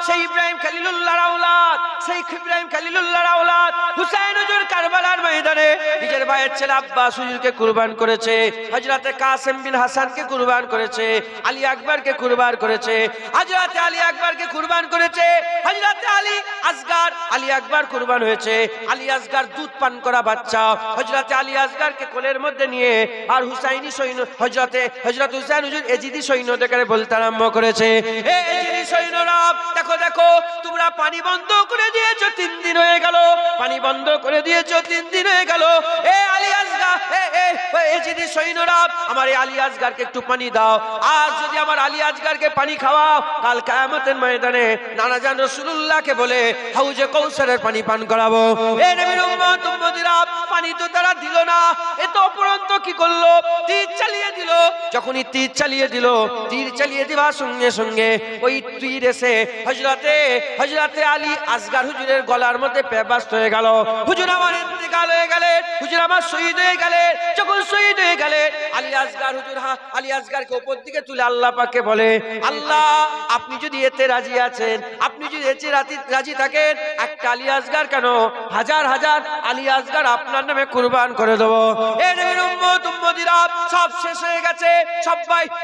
সেই ইব্রাহিম খলিলুল্লাহর আওলাদ, সেই ইব্রাহিম খলিলুল্লাহর আওলাদ হুসাইন হুজুর কারবালার ময়দানে নিজের ভাইয়ের ছেলে আব্বাস হুজুরকে কুরবান করেছে, হযরতে কাসেম বিন হাসানকে কুরবান করেছে, আলী আকবরকে কুরবান করেছে, হযরতে আলী আকবরকে কুরবান করেছে, হযরতে আলী আসগর আলী আকবর কুরবান হয়েছে। আলী আসগর দুধ পান করা বাচ্চা, হযরতে আলী আসগরকে কোলের মধ্যে নিয়ে আর হুসাইনি সৈন্য হযরত হুসাইন হুজুর এজিদি সৈন্যদের বলতে আরম্ভ করেছে, এ এজিদি সৈন্যরা দেখো দেখো, তোমরা পানি বন্ধ করে দিয়েছো 3 দিন হয়ে গেল, পানি বন্ধ করে দিয়েছো 3 দিন হয়ে গেল। এ আলী আসগর, এজিদি সৈন্যরা, আমার এই আলী আসগরকে একটু পানি দাও। আজ যদি আমার আলী আসগরকে পানি খাওয়াও, কাল কিয়ামতের ময়দানে নানা জান রাসূলুল্লাহকে বলে হাউজে কাউসারের পানি পান করাবো। এ নবীর উম্মত উম্মতিরা, পানি তো তারা দিল না, এ তো অপরন্ত কি করলো, তীর চালিয়ে দিল। যখনই তীর চালিয়ে দিল, তীর চালিয়ে দেওয়ার সঙ্গে সঙ্গে ওই তীর এসে হযরতে আলী আসগর হুজুরের গলার মধ্যে পেবাস্ত হয়ে গেল। হুজুর আমার ইন্তেকাল হয়ে গেলেন, হুজুর আমার শহীদ হয়ে গেলেন। যখন শহীদ হয়ে গেলেন, আলী আসগর হুজুর আলী আসগরকে উপর দিকে তুলে আল্লাহ পাককে বলে, আল্লাহ আপনি যদি এতে রাজি আছেন, আপনি যদি এতে রাজি থাকেন, একটা আলী আসগর কেন, হাজার হাজার আলী আসগর আপনার নামে কুরবান করে দেব। এ নবীর উম্মত উম্মতিরা, সব শেষ হয়ে গেছে,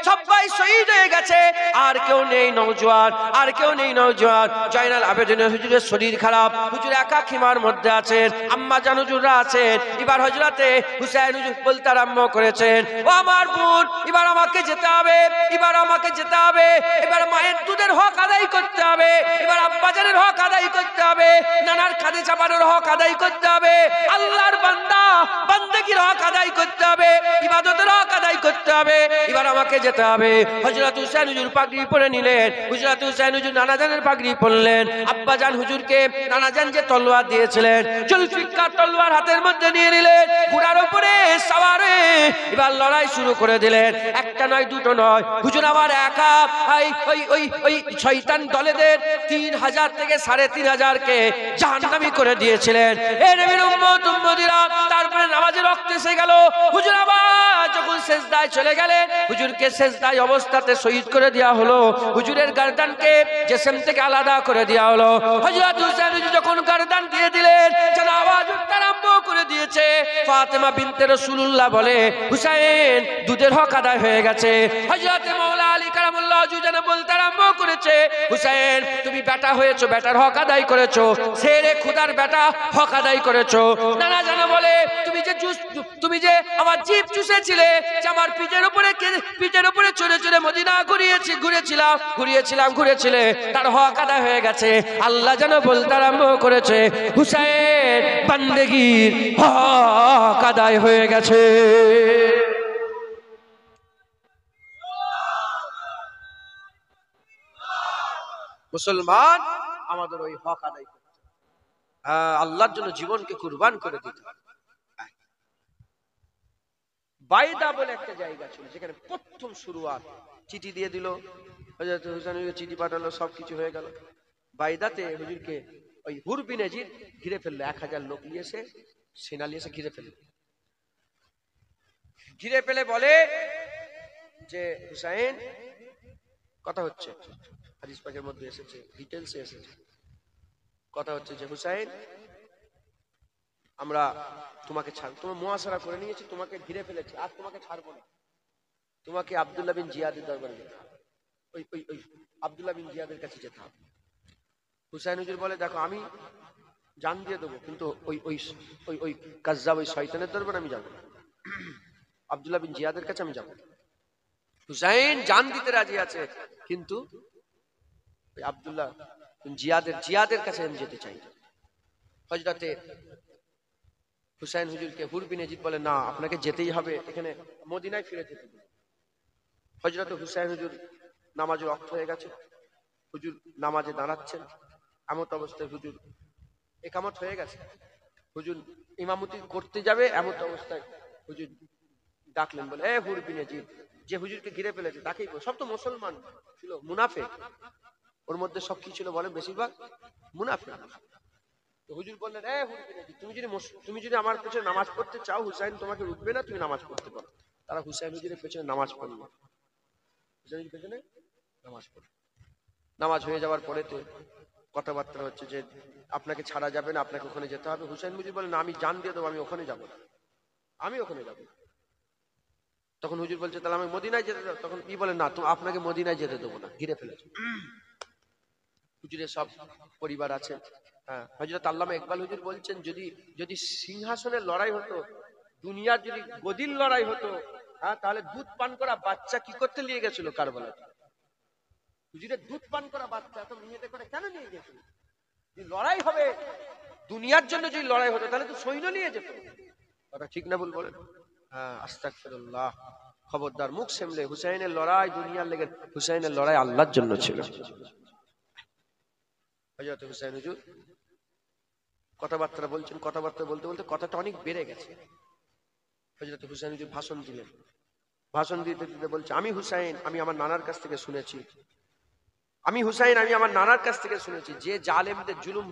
সবাই শহীদ হয়ে গেছে, আর কেউ নেই নওজোয়ান, আর কেউ নেই নওজোয়ান। জয়নাল আবেদিন হুজুরের শরীর খারাপ, হুজুর একা খিমার মধ্যে আছেন, আম্মা জান হুজুররা আছেন। এবার হযরতে হুসাইন হুজুর বলতে আরম্ভ করেছেন, ও আমার বোন, এবার আমাকে যেতে হবে, এবার আমাকে যেতে হবে, এবার মায়ের দুধের হক আদায় করতে হবে, এবার আব্বাজানের হক আদায় করতে হবে, নানার কাঁধে চাপানোর হক আদায় করতে হবে, আল্লাহর বান্দাগির হক আদায় করতে হবে, ইবাদতের হক আদায় করতে হবে, এবার আমাকে যেতে হবে। হযরত হুসাইন হুজুর পাগড়ি পরে নিলেন, হযরত হুসাইন হুজুর নানাজানের পাগড়ি পরলেন, আব্বাজান হুজুরকে নানাজান যে তলোয়ার দিয়েছিলেন, জুলফিকার তলোয়ার হাতের মধ্যে নিয়ে নিলেন, ঘোড়ার উপরে সওয়ার হয়ে এবার লড়াই শুরু করে দিলেন। একটা নয়, দুটো নয়, হুজুর আমার একা ওই শয়তান দলেদের 3000 থেকে 3500 কে জাহান্নামী করে দিয়েছিলেন। এ নবীর উম্মত উম্মতিরা, তারপরে নামাজে রক্ত এসে গেল। হুজুর আবার যখন সেজদায় চলে গেলেন, হুজুরকে সেজদায় অবস্থাতে শহীদ করে দেওয়া হলো, হুজুরের গর্দানকে জিসম থেকে আলাদা করে দেওয়া হলো। হযরত হুসাইন হুজুর যখন গর্দান দিয়ে দিলেন, যেন আওয়াজ উঠতে আরম্ভ করে দিয়েছে। ফাতেমা বিনতে রাসূলুল্লাহ বলে, হুসাইন দুধের হক আদায় হয়ে গেছে। হযরত মাওলা আলী কারামুল্লাহ ওয়াজহু যেন বলতে আরম্ভ করেছে, হুসাইন তুমি বেটা হয়েছো, বেটার হক আদায় করেছো, শেরে খুদার বেটা হক আদায় করেছো। নানা জানো বলে, তুমি যে আমার জিভ চুষেছিলে, যে আমার পিঠের উপরে চড়ে চড়ে মদিনা ঘুরিয়েছিলে, তার হক আদায় হয়ে গেছে। আল্লাহ যেন বলতে আরম্ভ করেছে, হুসাইন বান্দেগীর হক আদায় হয়ে গেছে। মুসলমান, আমাদের ওই হক আদায় করতে, আল্লাহর জন্য জীবনকে কুরবান করে দিতে। বাইদা বলে একটা জায়গা ছিল, যেখানে প্রথম শুরুয়াত, চিঠি দিয়ে দিল, হযরত হুসাইন চিঠি পাঠালো, সবকিছু হয়ে গেল। বাইদাতে হুজুরকে ওই হুর বিন ইয়াজিদ ঘিরে ফেললো, 1000 লোক নিয়ে এসে, সেনা নিয়ে এসে ঘিরে ফেলে বলে যে হুসাইন, কথা হচ্ছে, হাদিস পাকের মধ্যে এসেছে, ডিটেইলসে এসেছে, কথা হচ্ছে যে হুসাইন, আমরা তোমাকে তোমার মুআসারা করে নিয়েছি, তোমাকে ঘিরে ফেলেছি, আর তোমাকে ছাড়বো না, তোমাকে আব্দুল্লাহ বিন জিয়াদের দরবারে যেতে হবে, ওই আব্দুল্লাহ বিন জিয়াদের কাছে যেতে হবে। হুসাইন হুজুর বলে, দেখো আমি জান দিয়ে দেবো, কিন্তু ওই কাজ্জাব, ওই শয়তানের দরবারে আমি যাবো না, আব্দুল্লাহ বিন জিয়াদের কাছে আমি যাবো। হুসাইন জান দিতে রাজি আছে, কিন্তু ওই আব্দুল্লাহ বিন জিয়াদের কাছে আমি যেতে চাই। হযরতে হুসাইন হুজুরকে হুর বিন ইয়াজিদ বলে, না আপনাকে যেতেই হবে, এখানে মদিনায় ফিরে যেতে হবে। হযরত হুসাইন হুজুর নামাজের ওয়াক্ত হয়ে গেছে, হুজুর নামাজে দাঁড়াচ্ছেন, এমত অবস্থায় হুজুর একামত হয়ে গেছে, হুজুর ইমামতি করতে যাবে, এমত অবস্থায় হুজুর ডাকলেন, বলে, এ হুর বিন ইয়াজিদ, যে হুজুরকে ঘিরে ফেলেছে তাকেই, সব তো মুসলমান ছিল, মুনাফিক, ওর মধ্যে সব কি ছিল বলে, বেশিরভাগ মুনাফিক। তো হুজুর বললেন, এ হুর বিন ইয়াজিদ, তুমি যদি আমার পেছনে নামাজ পড়তে চাও, হুসাইন তোমাকে রুখবে না, তুমি নামাজ পড়তে পারো। তারা হুসাইন হুজুরের পেছনে নামাজ পড়লো, হুসাইন পেছনে নামাজ পড়লো। নামাজ হয়ে যাওয়ার পরেতে কথাবার্তা হচ্ছে যে আপনাকে ছাড়া যাবে না, আপনাকে ওখানে যেতে হবে। হুসাইন মুজিব বলেন, আমি জান দিয়ে দেবো, আমি ওখানে যাবো না, আমি ওখানে যাবো। তখন হুজুর বলছে, তাহলে আমি মদিনায় যেতে দেবো। তখন কি বলেন, না, তো আপনাকে মদিনায় যেতে দেবো না, ঘিরে ফেলেছে। হুজুরের সব পরিবার আছে। হ্যাঁ, হযরত আল্লামা ইকবাল হুজুর বলছেন, যদি যদি সিংহাসনের লড়াই হতো, দুনিয়ার যদি গদির লড়াই হতো, হ্যাঁ, তাহলে দুধ পান করা বাচ্চা কি করতে নিয়ে গেছিল কারবালাতে? হুজুরের দুধ পান করা বাচ্চা এত মেয়েতে করে কেন নিয়ে গেছিল? যদি লড়াই হবে, দুনিয়ার জন্য যদি লড়াই হতো, তাহলে তো সৈন্য নিয়ে যেত। কথা ঠিক না ভুল বলেন? হ্যাঁ, আস্তাগফিরুল্লাহ। খবরদার, মুখ সামলে। হুসাইনের লড়াই দুনিয়ার লেগে, হুসাইনের লড়াই আল্লাহর জন্য ছিল। হযরত হুসাইন হুজুর কথাবার্তা বলছেন, কথাবার্তা বলতে বলতে কথাটা অনেক বেড়ে গেছে। হযরত হুসাইন হুজুর ভাষণ দিলেন। ভাষণ দিতে দিতে বলছে, আমি হুসাইন, আমি আমার নানার কাছ থেকে শুনেছি, আমি হুসাইন, আমি আমার নানার কাছ থেকে শুনেছি, যে জালেমদের জুলুম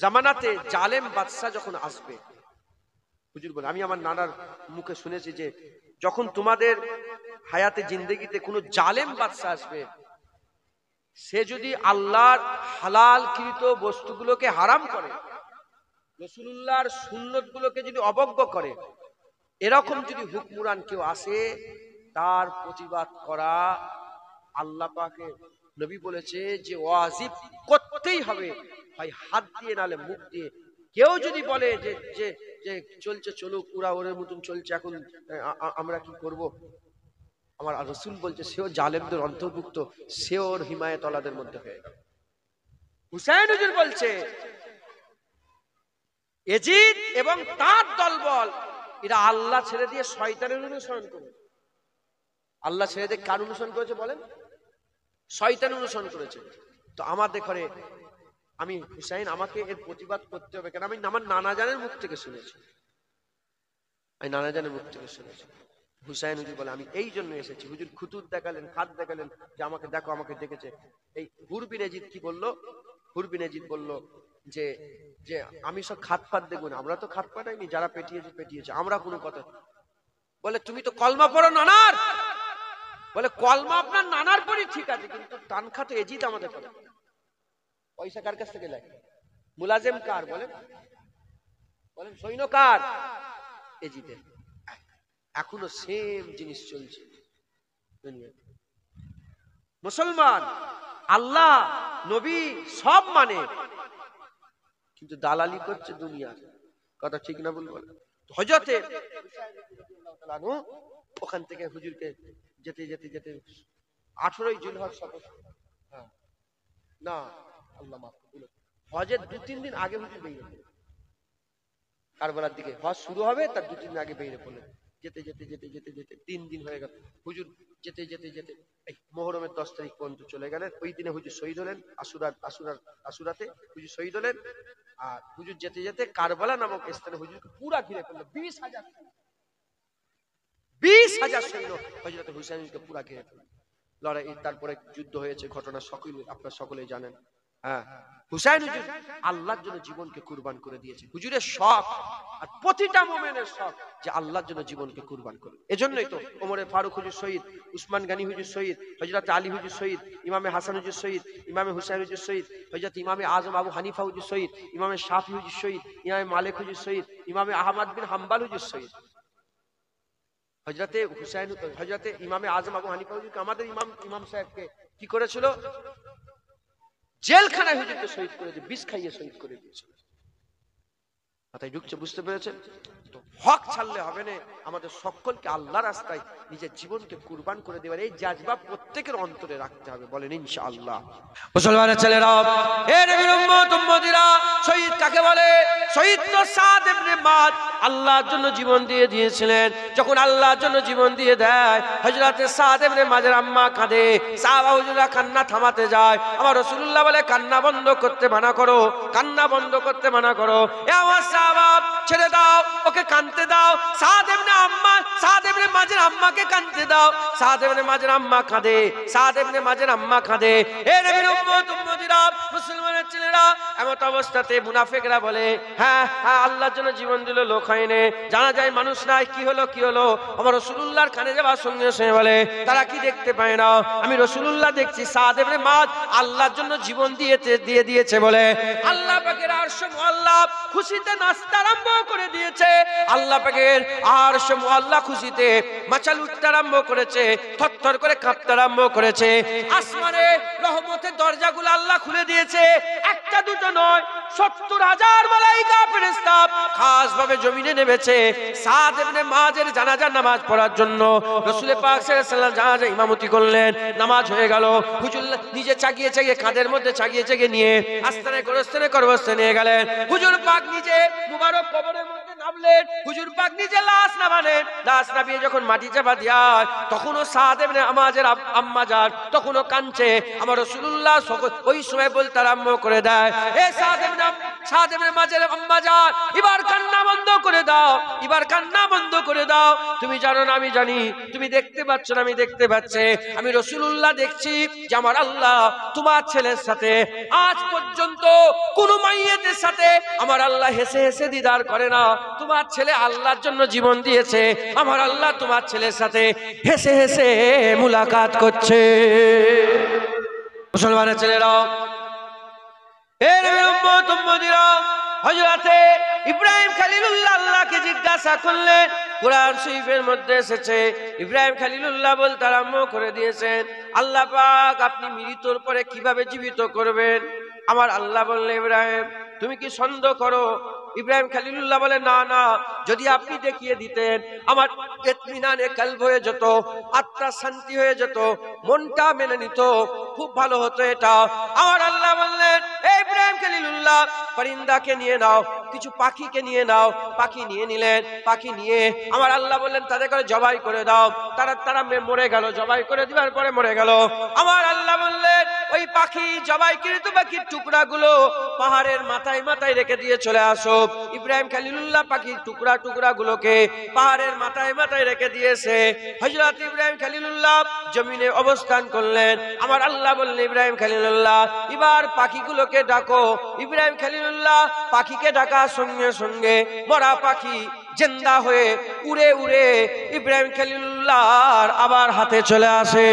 জামানাতে জালেম বাদশা যখন আসবে, হুজুর বলে, আমি আমার নানার মুখে শুনেছি যে যখন তোমাদের হায়াতে জিন্দেগিতে কোনো জালেম বাদশা আসবে, সে যদি আল্লাহর হালালকৃত বস্তুগুলোকে হারাম করে, রাসূলুল্লাহর সুন্নতগুলোকে যদি অবজ্ঞা করে, এরকম যদি হুকমুরান কেউ আসে, তার প্রতিবাদ করা আল্লাহ পাকে নবী বলেছে যে ওয়াজিব করতেই হবে, ভাই হাত দিয়ে নালে মুখ দিয়ে। কেউ যদি বলে যে যে যে চলছে চলুক, ওরা ওদের মতন চলছে, এখন আমরা কি করব, আমার রাসূল বলছে সেও জালেমদের অন্তর্ভুক্ত, সেও ওর হিমায়াতওয়ালাদের মধ্যে হয়ে গেল। হুসাইন হুজুর বলছে, ইয়াজিদ এবং তার দলবল এরা আল্লাহ ছেড়ে দিয়ে শয়তানের অনুসরণ করে। আল্লাহ ছেড়ে দিয়ে কার অনুসরণ করেছে বলেন? শয়তান অনুসরণ করেছে। তো আমাদের ঘরে আমি হুসাইন, আমাকে এর প্রতিবাদ করতে হবে, কেন আমি আমার নানা জানের মুখ থেকে শুনেছি, আমি নানা জানের মুখ থেকে শুনেছি। হুসাইন হুজুর বলে, আমি এই জন্য এসেছি। হুজুর খুতুত দেখালেন, খাত দেখালেন যে আমাকে দেখো, আমাকে দেখেছে। এই হুর বিন ইয়াজিদ কি বললো? হুর বিন ইয়াজিদ বলল যে যে আমি সব খাত ফাত দেখবো না, আমরা তো খাত পাঠাইনি, যারা পেটিয়েছে পেটিয়েছে, আমরা কোনো কথা। বলে, তুমি তো কলমা পড়ো নানার। বলে, কলমা আপনার নানার পরই ঠিক আছে, কিন্তু তানখা তো এজিদ আমাদের করে। পয়সা কার কাছ থেকে লাগে? মুলাজেম কার বলেন? বলেন সৈন্য কার? এজিদের। এখনো সেম জিনিস চলছে দুনিয়াতে। মুসলমান আল্লাহ নবী সব মানে, কিন্তু দালালি করছে দুনিয়ার। কথা ঠিক না ভুল বলেন? হযরতে ওখান থেকে হুজুরকে যেতে যেতে যেতে 18ই জিলহজ শপথ, হ্যাঁ না আল্লাহ মাফ করুন, হজের 2-3 দিন আগে হুজুর বেরিয়ে পড়লেন কারবালার দিকে। হজ শুরু হবে তার 2-3 দিন আগে বেরিয়ে পড়লেন। যেতে যেতে যেতে যেতে যেতে 3 দিন হয়ে গেল। হুজুর যেতে যেতে যেতে এই মুহররমের 10 তারিখ পর্যন্ত চলে গেলেন। ওই দিনে হুজুর শহীদ হলেন আশুরাতে হুজুর শহীদ হলেন। আর হুজুর যেতে যেতে কারবালা নামক স্থানে হুজুরকে পুরা ঘিরে ফেললো 20,000 সৈন্য হযরত হুসাইনকে পুরা ঘিরে ফেললো। লড়াই, তারপরে যুদ্ধ হয়েছে, ঘটনা আপনারা সকলেই জানেন। হ্যাঁ, হুসাইন হুজুর আল্লাহর জন্য জীবনকে কুরবান করে দিয়েছে। হুজুরের শখ, আর প্রতিটা মুমিনের শখ যে আল্লাহর জন্য জীবনকে কুরবান করে। এজন্যই তো ওমরে ফারুক হুজুর শহীদ, উসমান গনি হুজুর শহীদ, হযরত আলী হুজুর শহীদ, ইমামে হাসান হুজুর শহীদ, ইমামে হুসাইন হুজুর শহীদ, হযরত ইমামে আজম আবু হানিফা হুজুর শহীদ, ইমামে শাফি হুজুর শহীদ, ইমামে মালিক হুজুর শহীদ, ইমামে আহমদ বিন হাম্বল হুজুর শহীদ। হযরতে হুসাইন, হযরতে ইমামে আজম আবু হানিফা হুজুরকে আমাদের ইমাম সাহেবকে কি করেছিল? জেলখানায় হুজুরকে শহীদ করে দিয়ে বিষ খাইয়ে শহীদ করে দিয়েছিল। মাথায় ঢুকছে? বুঝতে পেরেছেন তো? হক ছাড়লে হবে না, আমাদের সকলকে আল্লাহর রাস্তায় নিজের জীবনকে কুরবান করে দেওয়ার এই জাজবা প্রত্যেকের অন্তরে রাখতে হবে। বলেন ইনশাআল্লাহ। মুসলমানের ছেলেরা, হে নবীর উম্মত উম্মতিরা, শহীদ কাকে বলে? শহীদ তো সাদ ইবনে মাদ আল্লাহর জন্য জীবন দিয়ে দিয়েছিলেন। যখন আল্লাহর জন্য জীবন দিয়ে দেয়, হযরতে সাদ ইবনে মাদের আম্মা কাঁদে, সাহাবা হুজুররা কান্না থামাতে যায়। আমার রাসূলুল্লাহ বলে, কান্না বন্ধ করতে মানা করো, কান্না বন্ধ করতে মানা করো। এ আমার সাহাবা, ছেড়ে দাও, ওকে কাঁদতে দাও। সাদ ইবনে মাদের আম্মাকে কাঁদতে দাও। সাদ ইবনে মাদের আম্মা কাঁদে, সাদ ইবনে মাদের আম্মা কাঁদে। হে নবীর উম্মত উম্মতি উম্মতিরা, মুসলমানের ছেলেরা, এমত অবস্থাতে মুনাফিকরা বলে, হ্যাঁ হ্যাঁ আল্লাহর জন্য জীবন দিল, লোক হয়নি, জানা যায় মানুষ নাই, কি হলো কি হলো? আমার রাসূলুল্লাহর কানে যাওয়ার সঙ্গে সঙ্গে বলে, তারা কি দেখতে পায় না? আমি রাসূলুল্লাহ দেখছি সাদ ইবনে মুআয আল্লাহর জন্য জীবন দিয়ে দিয়েছে বলে আল্লাহ পাকের আরশ মুআল্লা খুশিতে নাচতে আরম্ভ করে দিয়েছে। আল্লাহ পাকের আরশ মুআল্লা খুশিতে মাচাল উঠতে আরম্ভ করেছে, থরথর করে কাঁপতে আরম্ভ করেছে। আসমানে রহমতের দরজাগুলো আল্লাহ খুলে দিয়েছে, একটা দুটো নয়, ৭০,০০০ মালায়েকা ফেরেশতা খাস ভাবে জমিনে নেমেছে সাদ ইবনে মুআযের জানাজার নামাজ পড়ার জন্য। রাসূল পাক সাল্লাল্লাহু আলাইহি ওয়াসাল্লাম জানাজা ইমামতি করলেন, নামাজ হয়ে গেল। হুজুর নিজে চাগিয়ে চাগিয়ে কাঁধের মধ্যে চাগিয়ে চাগিয়ে নিয়ে আস্তানে গোরস্থানে করবস্থানে নিয়ে গেলেন। হুজুর পাক নিজে মুবারক কবরের মধ্যে নামলেন। হুজুর পাক নিজে লাশ নামালেন। লাশ নামিয়ে যখন মাটি চাপা দেয়, তখনও সাদ ইবনে মুআযের আম্মা জান তখনও কাঁদছে। আমার রাসূলুল্লাহ ওই সময় বলতে আরম্ভ করে দেয়, এ সাদ ইবনে মুআযের আম্মা জান, এবার কান্না বন্ধ করে দাও, এবার কান্না বন্ধ করে দাও। তুমি জানো না আমি জানি, তুমি দেখতে পাচ্ছ না আমি দেখতে পাচ্ছি, আমি রাসূলুল্লাহ দেখছি যে আমার আল্লাহ তোমার ছেলের সাথে আজ পর্যন্ত কোন মাইয়েতের সাথে আমার আল্লাহ হেসে হেসে দিদার করে না। তোমার ছেলে আল্লাহর জন্য জীবন দিয়েছে, আমার আল্লাহ তোমার ছেলের সাথে হেসে হেসে মুলাকাত করছে। মুসলমানের ছেলেরা, এর উম্মত উম্মতিরা, হযরতে ইব্রাহিম খলিলুল্লাহ আল্লাহকে জিজ্ঞাসা করলেন, কুরআন শরীফের মধ্যে এসেছে ইব্রাহিম খলিলুল্লাহ বলতে আরম্ভ করে দিয়েছেন, আল্লাহ পাক আপনি মৃত্যুর পরে কিভাবে জীবিত করবেন? আমার আল্লাহ বললেন, ইব্রাহিম তুমি কি সন্দেহ করো? ইব্রাহিম খলিলুল্লাহ বলে, না না, যদি আপনি দেখিয়ে দিতেন আমার ইতমিনানে কলব হয়ে যেত, আত্মা শান্তি হয়ে যেত, মনটা মেনে নিত, খুব ভালো হতো এটা। আমার আল্লাহ বললেন, এই ইব্রাহিম খলিলুল্লাহ পরিন্দাকে নিয়ে নাও, কিছু পাখিকে নিয়ে নাও। পাখি নিয়ে নিলেন, পাখি নিয়ে আমার আল্লাহ বললেন তাদের করে জবাই করে দাও। তারা মরে গেল, জবাই করে দিবার পরে মরে গেল। আমার আল্লাহ বললেন ওই পাখি জবাইকৃত পাখির টুকরাগুলো পাহাড়ের মাথায় মাথায় রেখে দিয়ে চলে আসো। ইব্রাহিম খলিলুল্লাহ পাখির টুকরা গুলোকে পাহাড়ের মাথায় মাথায় রেখে দিয়েছে। হযরত ইব্রাহিম খলিলুল্লাহ জমিনে অবস্থান করলেন। আমার আল্লাহ বললেন, ইব্রাহিম খলিলুল্লাহ এবার পাখিগুলোকে ডাকো। ইব্রাহিম খলিলুল্লাহ পাখিকে ডাকার সঙ্গে সঙ্গে মরা পাখি জিন্দা হয়ে উড়ে উড়ে ইব্রাহিম খলিলুল্লাহর আবার হাতে চলে আসে।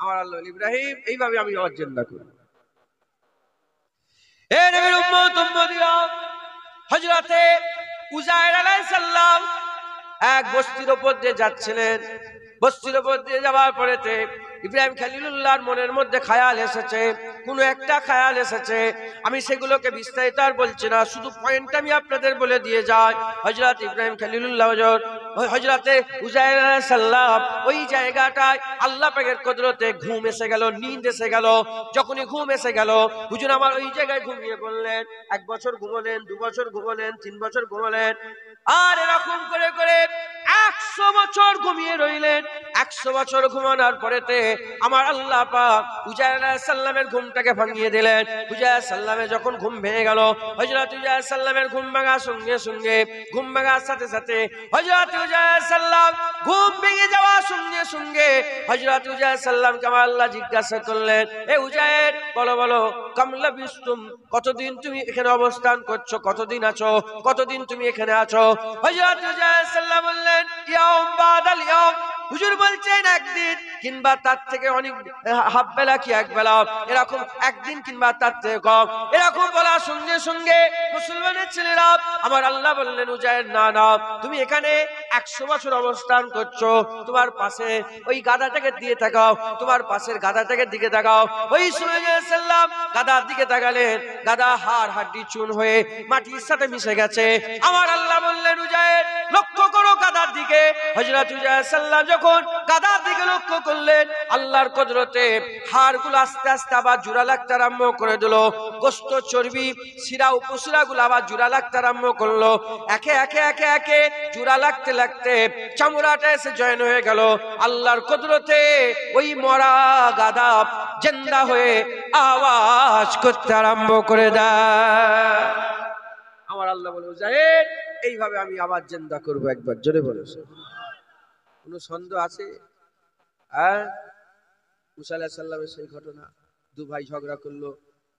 আমার আল্লাহ ইব্রাহিম এইভাবে আমি আবার জিন্দা করি। এ নবীর উম্মত উম্মতিরা, হযরতে উযায়ের আলাইহিস সালাম এক বস্তির উপর দিয়ে যাচ্ছিলেন। বস্তির উপর দিয়ে যাওয়ার পরেতে ইব্রাহিম খলিলুল্লাহর মনের মধ্যে খায়াল এসেছে, কোনো একটা খায়াল এসেছে। আমি সেগুলোকে বিস্তারিত আর বলছি না, শুধু পয়েন্ট আমি আপনাদের বলে দিয়ে যাই। হযরত ইব্রাহিম খলিলুল্লাহ হযরতে উযায়ের আলাইহিস সালাম ওই জায়গাটায় আল্লাহ পাকের কুদরতে ঘুম এসে গেল, নিদ এসে গেল। যখনই ঘুম এসে গেল, হুজুর আমার ওই জায়গায় ঘুমিয়ে পড়লেন। 1 বছর ঘুমালেন, 2 বছর ঘুমালেন, 3 বছর ঘুমালেন, আর এরকম করে করে 100 বছর ঘুমিয়ে রইলেন। 100 বছর ঘুমানোর পরেতে আমার আল্লাহ পাক উযায়ের আলাইহিস সালামের ঘুমটাকে ভাঙিয়ে দিলেন। উযায়ের সালামের যখন ঘুম ভেঙে গেল, হযরত উযায়ের সালামের ঘুম ভাঙার সঙ্গে সঙ্গে, ঘুম ভাঙার সাথে সাথে হযরত উযায়ের সালাম ঘুম ভেঙে যাওয়ার সঙ্গে সঙ্গে হযরত উযায়ের সালামকে আমার আল্লাহ জিজ্ঞাসা করলেন, এ উযায়ের বলো বলো কামলা বিস্তুম, কতদিন তুমি এখানে অবস্থান করছো, কতদিন আছো, কতদিন তুমি এখানে আছো? হযরত উযায়ের সালাম বললেন, ইয়াউম বাদাল ইয়াউম। হুজুর বলছেন একদিন কিংবা তার থেকে অনেক, হাফ বেলা কি এক বেলা, এরকম একদিন কিংবা তার থেকে কম। এরকম বলার সঙ্গে সঙ্গে মুসলমানের ছেলেরা আমার আল্লাহ বললেন, উযায়ের না না, তুমি এখানে 100 বছর অবস্থান করছো, তোমার পাশে ওই গাধাটাকে দিয়ে তাকাও, তোমার পাশের গাধাটাকে দিকে তাকাও। ওই সময় সাল্লাম গাধার দিকে তাকালেন, গাধা হাড় হাড্ডি চুন হয়ে মাটির সাথে মিশে গেছে। আমার আল্লাহ বললেন, উযায়ের লক্ষ্য করো গাধার দিকে। হযরত উযায়ের সাল্লাম যখন গাধার দিকে লক্ষ্য করলেন, আল্লাহর কুদরতে হাড়গুলো আস্তে আস্তে আবার জোড়া লাগতে আরম্ভ করে দিল। গোশত চর্বি শিরা উপশিরাগুলো আবার জোড়া লাগতে আরম্ভ করলো। একে একে একে একে জোড়া লাগতে লাগতে চামড়াটা এসে জয়েন হয়ে গেল। আল্লাহর কুদরতে ওই মরা গাধা জিন্দা হয়ে আওয়াজ করতে আরম্ভ করে দেয়। আমার আল্লাহ বলে, উযায়ের এইভাবে আমি আবার জিন্দা করব। একবার জোরে বলেছে। কোনো সন্দেহ আছে? মুসা আলাইহিস সালামের সেই ঘটনা দু ভাই ঝগড়া করলো।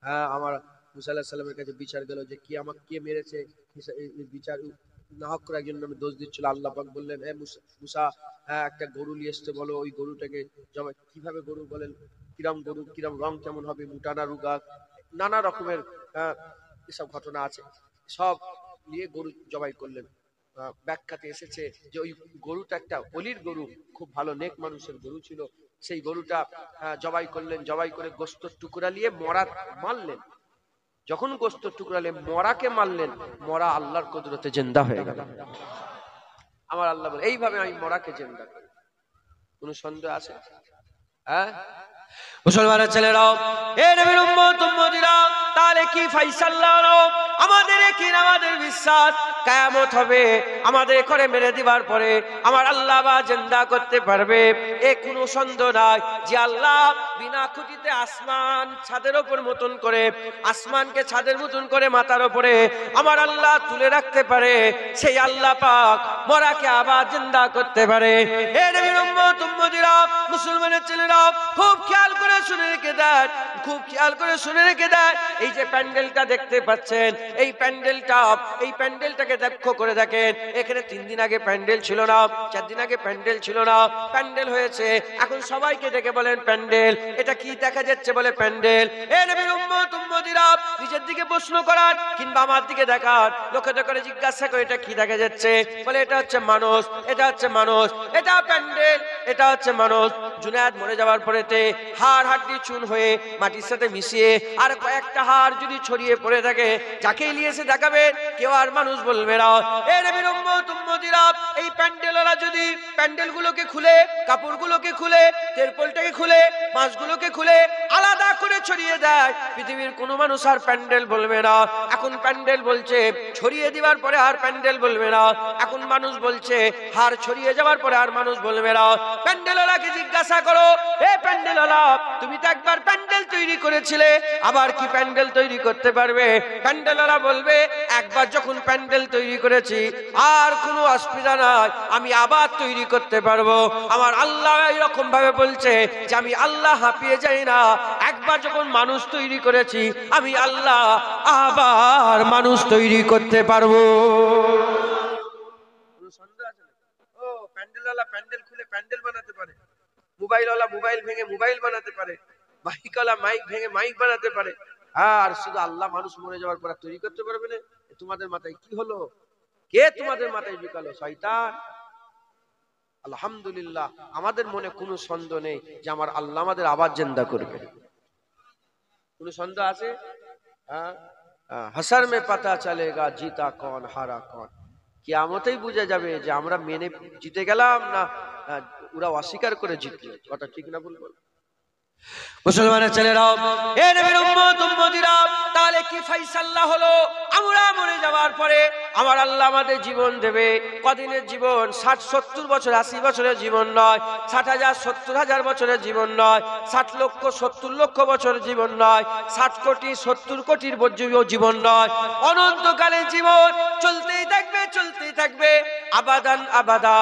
হ্যাঁ, আমার মুসা আলাইহিস সালামের কাছে বিচার গেল যে কি আমাকে কে মেরেছে, বিচার নাহক করে একজন নামে দোষ দিচ্ছিল। আল্লাহ পাক বললেন, হে মুসা, হ্যাঁ, একটা গরু নিয়ে এসছে, বলো ওই গরুটাকে জবাই। কিভাবে গরু বলেন? কিরম গরু, কিরম রং, কেমন হবে, মুটানা রুগা, নানা রকমের এসব ঘটনা আছে। সব নিয়ে গরু জবাই করলেন। ব্যাখ্যাতে এসেছে যে ওই গরুটা একটা অলির গরু, খুব ভালো নেক মানুষের গরু ছিল। সেই গরুটা জবাই করলেন, জবাই করে গোশতের টুকরা নিয়ে মরা মারলেন। যখন গোশতের টুকরা নিয়ে মরাকে মারলেন, মরা আল্লাহর কুদরতে জিন্দা হয়ে গেল। আমার আল্লাহ বলে, এইভাবে আমি মরাকে জিন্দা করি। কোন সন্দেহ আছে? হ্যাঁ, মুসলমানের ছেলেরাও, এ নবীর উম্মত উম্মতিরা, তাহলে কি ফাইসাল্লাহ হলো? আমাদের কি আমাদের বিশ্বাস কিয়ামত হবে, আমাদের করে মেরে দিবার পরে আমার আল্লাহ বা জিন্দা করতে পারবে, এ কোনো সন্দেহ নাই যে আল্লাহ বিনা খুঁটিতে আসমান ছাদের উপর মতন করে, আসমানকে ছাদের মতন করে মাথার উপরে আমার আল্লাহ তুলে রাখতে পারে। সেই আল্লাহ পাক মরাকে আবার জিন্দা করতে পারে। এ নবীর উম্মত উম্মতিরা, মুসলমানের ছেলেরা, খুব খেয়াল করে শুনে রেখে দেন, খুব খেয়াল করে শুনে রেখে দেন। এই যে প্যান্ডেলটা দেখতে পাচ্ছেন, এই প্যান্ডেলটাকে লক্ষ্য করে দেখেন। এখানে 3 দিন আগে প্যান্ডেল ছিল না, 4 দিন আগে প্যান্ডেল ছিল না, প্যান্ডেল হয়েছে। এখন সবাইকে ডেকে বলেন প্যান্ডেল, এটা কি দেখা যাচ্ছে? বলে প্যান্ডেল। এ নবীর উম্মত উম্মতিরা, নিজের দিকে প্রশ্ন করার কিংবা আমার দিকে দেখার, লোকে করে জিজ্ঞাসা করে এটা কি দেখা যাচ্ছে? বলে এটা হচ্ছে মানুষ, এটা হচ্ছে মানুষ, এটা প্যান্ডেল, এটা হচ্ছে মানুষ। জুনায়েদ মরে যাওয়ার পরেতে হাড় হাড্ডি চুন হয়ে মাটির সাথে মিশিয়ে আর কয়েকটা হাড় যদি ছড়িয়ে পড়ে থাকে, যাকে নিয়েছে দেখাবে, কেউ আর মানুষ বলবে না। এ নবীর উম্মত উম্মতিরা, এই প্যান্ডেলওয়ালা যদি প্যান্ডেলগুলোকে খুলে, কাপড়গুলোকে খুলে, তেরপলটাকে খুলে, বাঁশগুলোকে খুলে আলাদা করে ছড়িয়ে দেয়, পৃথিবীর কোনো মানুষ আর প্যান্ডেল বলবে না। এখন প্যান্ডেল বলছে ছড়িয়ে দিবার পরে আর প্যান্ডেল বলবে না। এখন মানুষ বলছে হাড় ছড়িয়ে যাওয়ার পরে আর মানুষ বলবে না। প্যান্ডেলওয়ালাকে জিজ্ঞাসা করো, এ প্যান্ডেলওয়ালা, তুমি তো একবার প্যান্ডেল তৈরি করেছিলে, আবার কি প্যান্ডেল তৈরি করতে পারবে? প্যান্ডেলওয়ালা বলবে, একবার যখন প্যান্ডেল তৈরি করেছি আর কোনো অসুবিধা নাই, আমি আবার তৈরি করতে পারবো। আমার আল্লাহ এরকম ভাবে বলছে যে আমি আল্লাহ হাঁপিয়ে যাই না। একবার যখন মানুষ তৈরি করেছি, আমি আল্লাহ আবার মানুষ তৈরি করতে পারবো। ও, প্যান্ডেলওয়ালা প্যান্ডেল খুলে প্যান্ডেল বানাতে পারে, মোবাইলওয়ালা মোবাইল ভেঙে মোবাইল বানাতে পারে, মাইকওয়ালা মাইক ভেঙে মাইক বানাতে পারে, আর শুধু আল্লাহ মানুষ মরে যাওয়ার পর তৈরি করতে পারবে না? তোমাদের মাথায় কি হলো? কে তোমাদের মাথায় ঢুকালো? শয়তান। আলহামদুলিল্লাহ, আমাদের মনে কোনো সন্দেহ নেই যে আমার আল্লাহ আমাদের আবার জিন্দা করবে। কোনো সন্দেহ আছে? হাসর মে পাতা চলেগা জিতা কौन হারা कौन। কিয়ামতেই বুঝে যাবে যে আমরা মেনে জিতে গেলাম না ওরা অস্বীকার করে জিতলো। কথা ঠিক না ভুল বল? মুসলমানের ছেলেরাও, এ নবীর উম্মত উম্মতিরা, তাহলে কি ফাইসাল্লাহ হলো? আমরা মরে যাওয়ার পরে আমার আল্লাহ আমাদের জীবন দেবে। কদিনের জীবন? 60-70 বছর, 80 বছরের জীবন নয়, 60,000 70,000 বছরের জীবন নয়, 60 লক্ষ 70 লক্ষ বছর জীবন নয়, 60 কোটি 70 কোটির জীবন নয়, অনন্তকালের জীবন চলতেই থাকবে, চলতেই থাকবে, আবাদান আবাদা,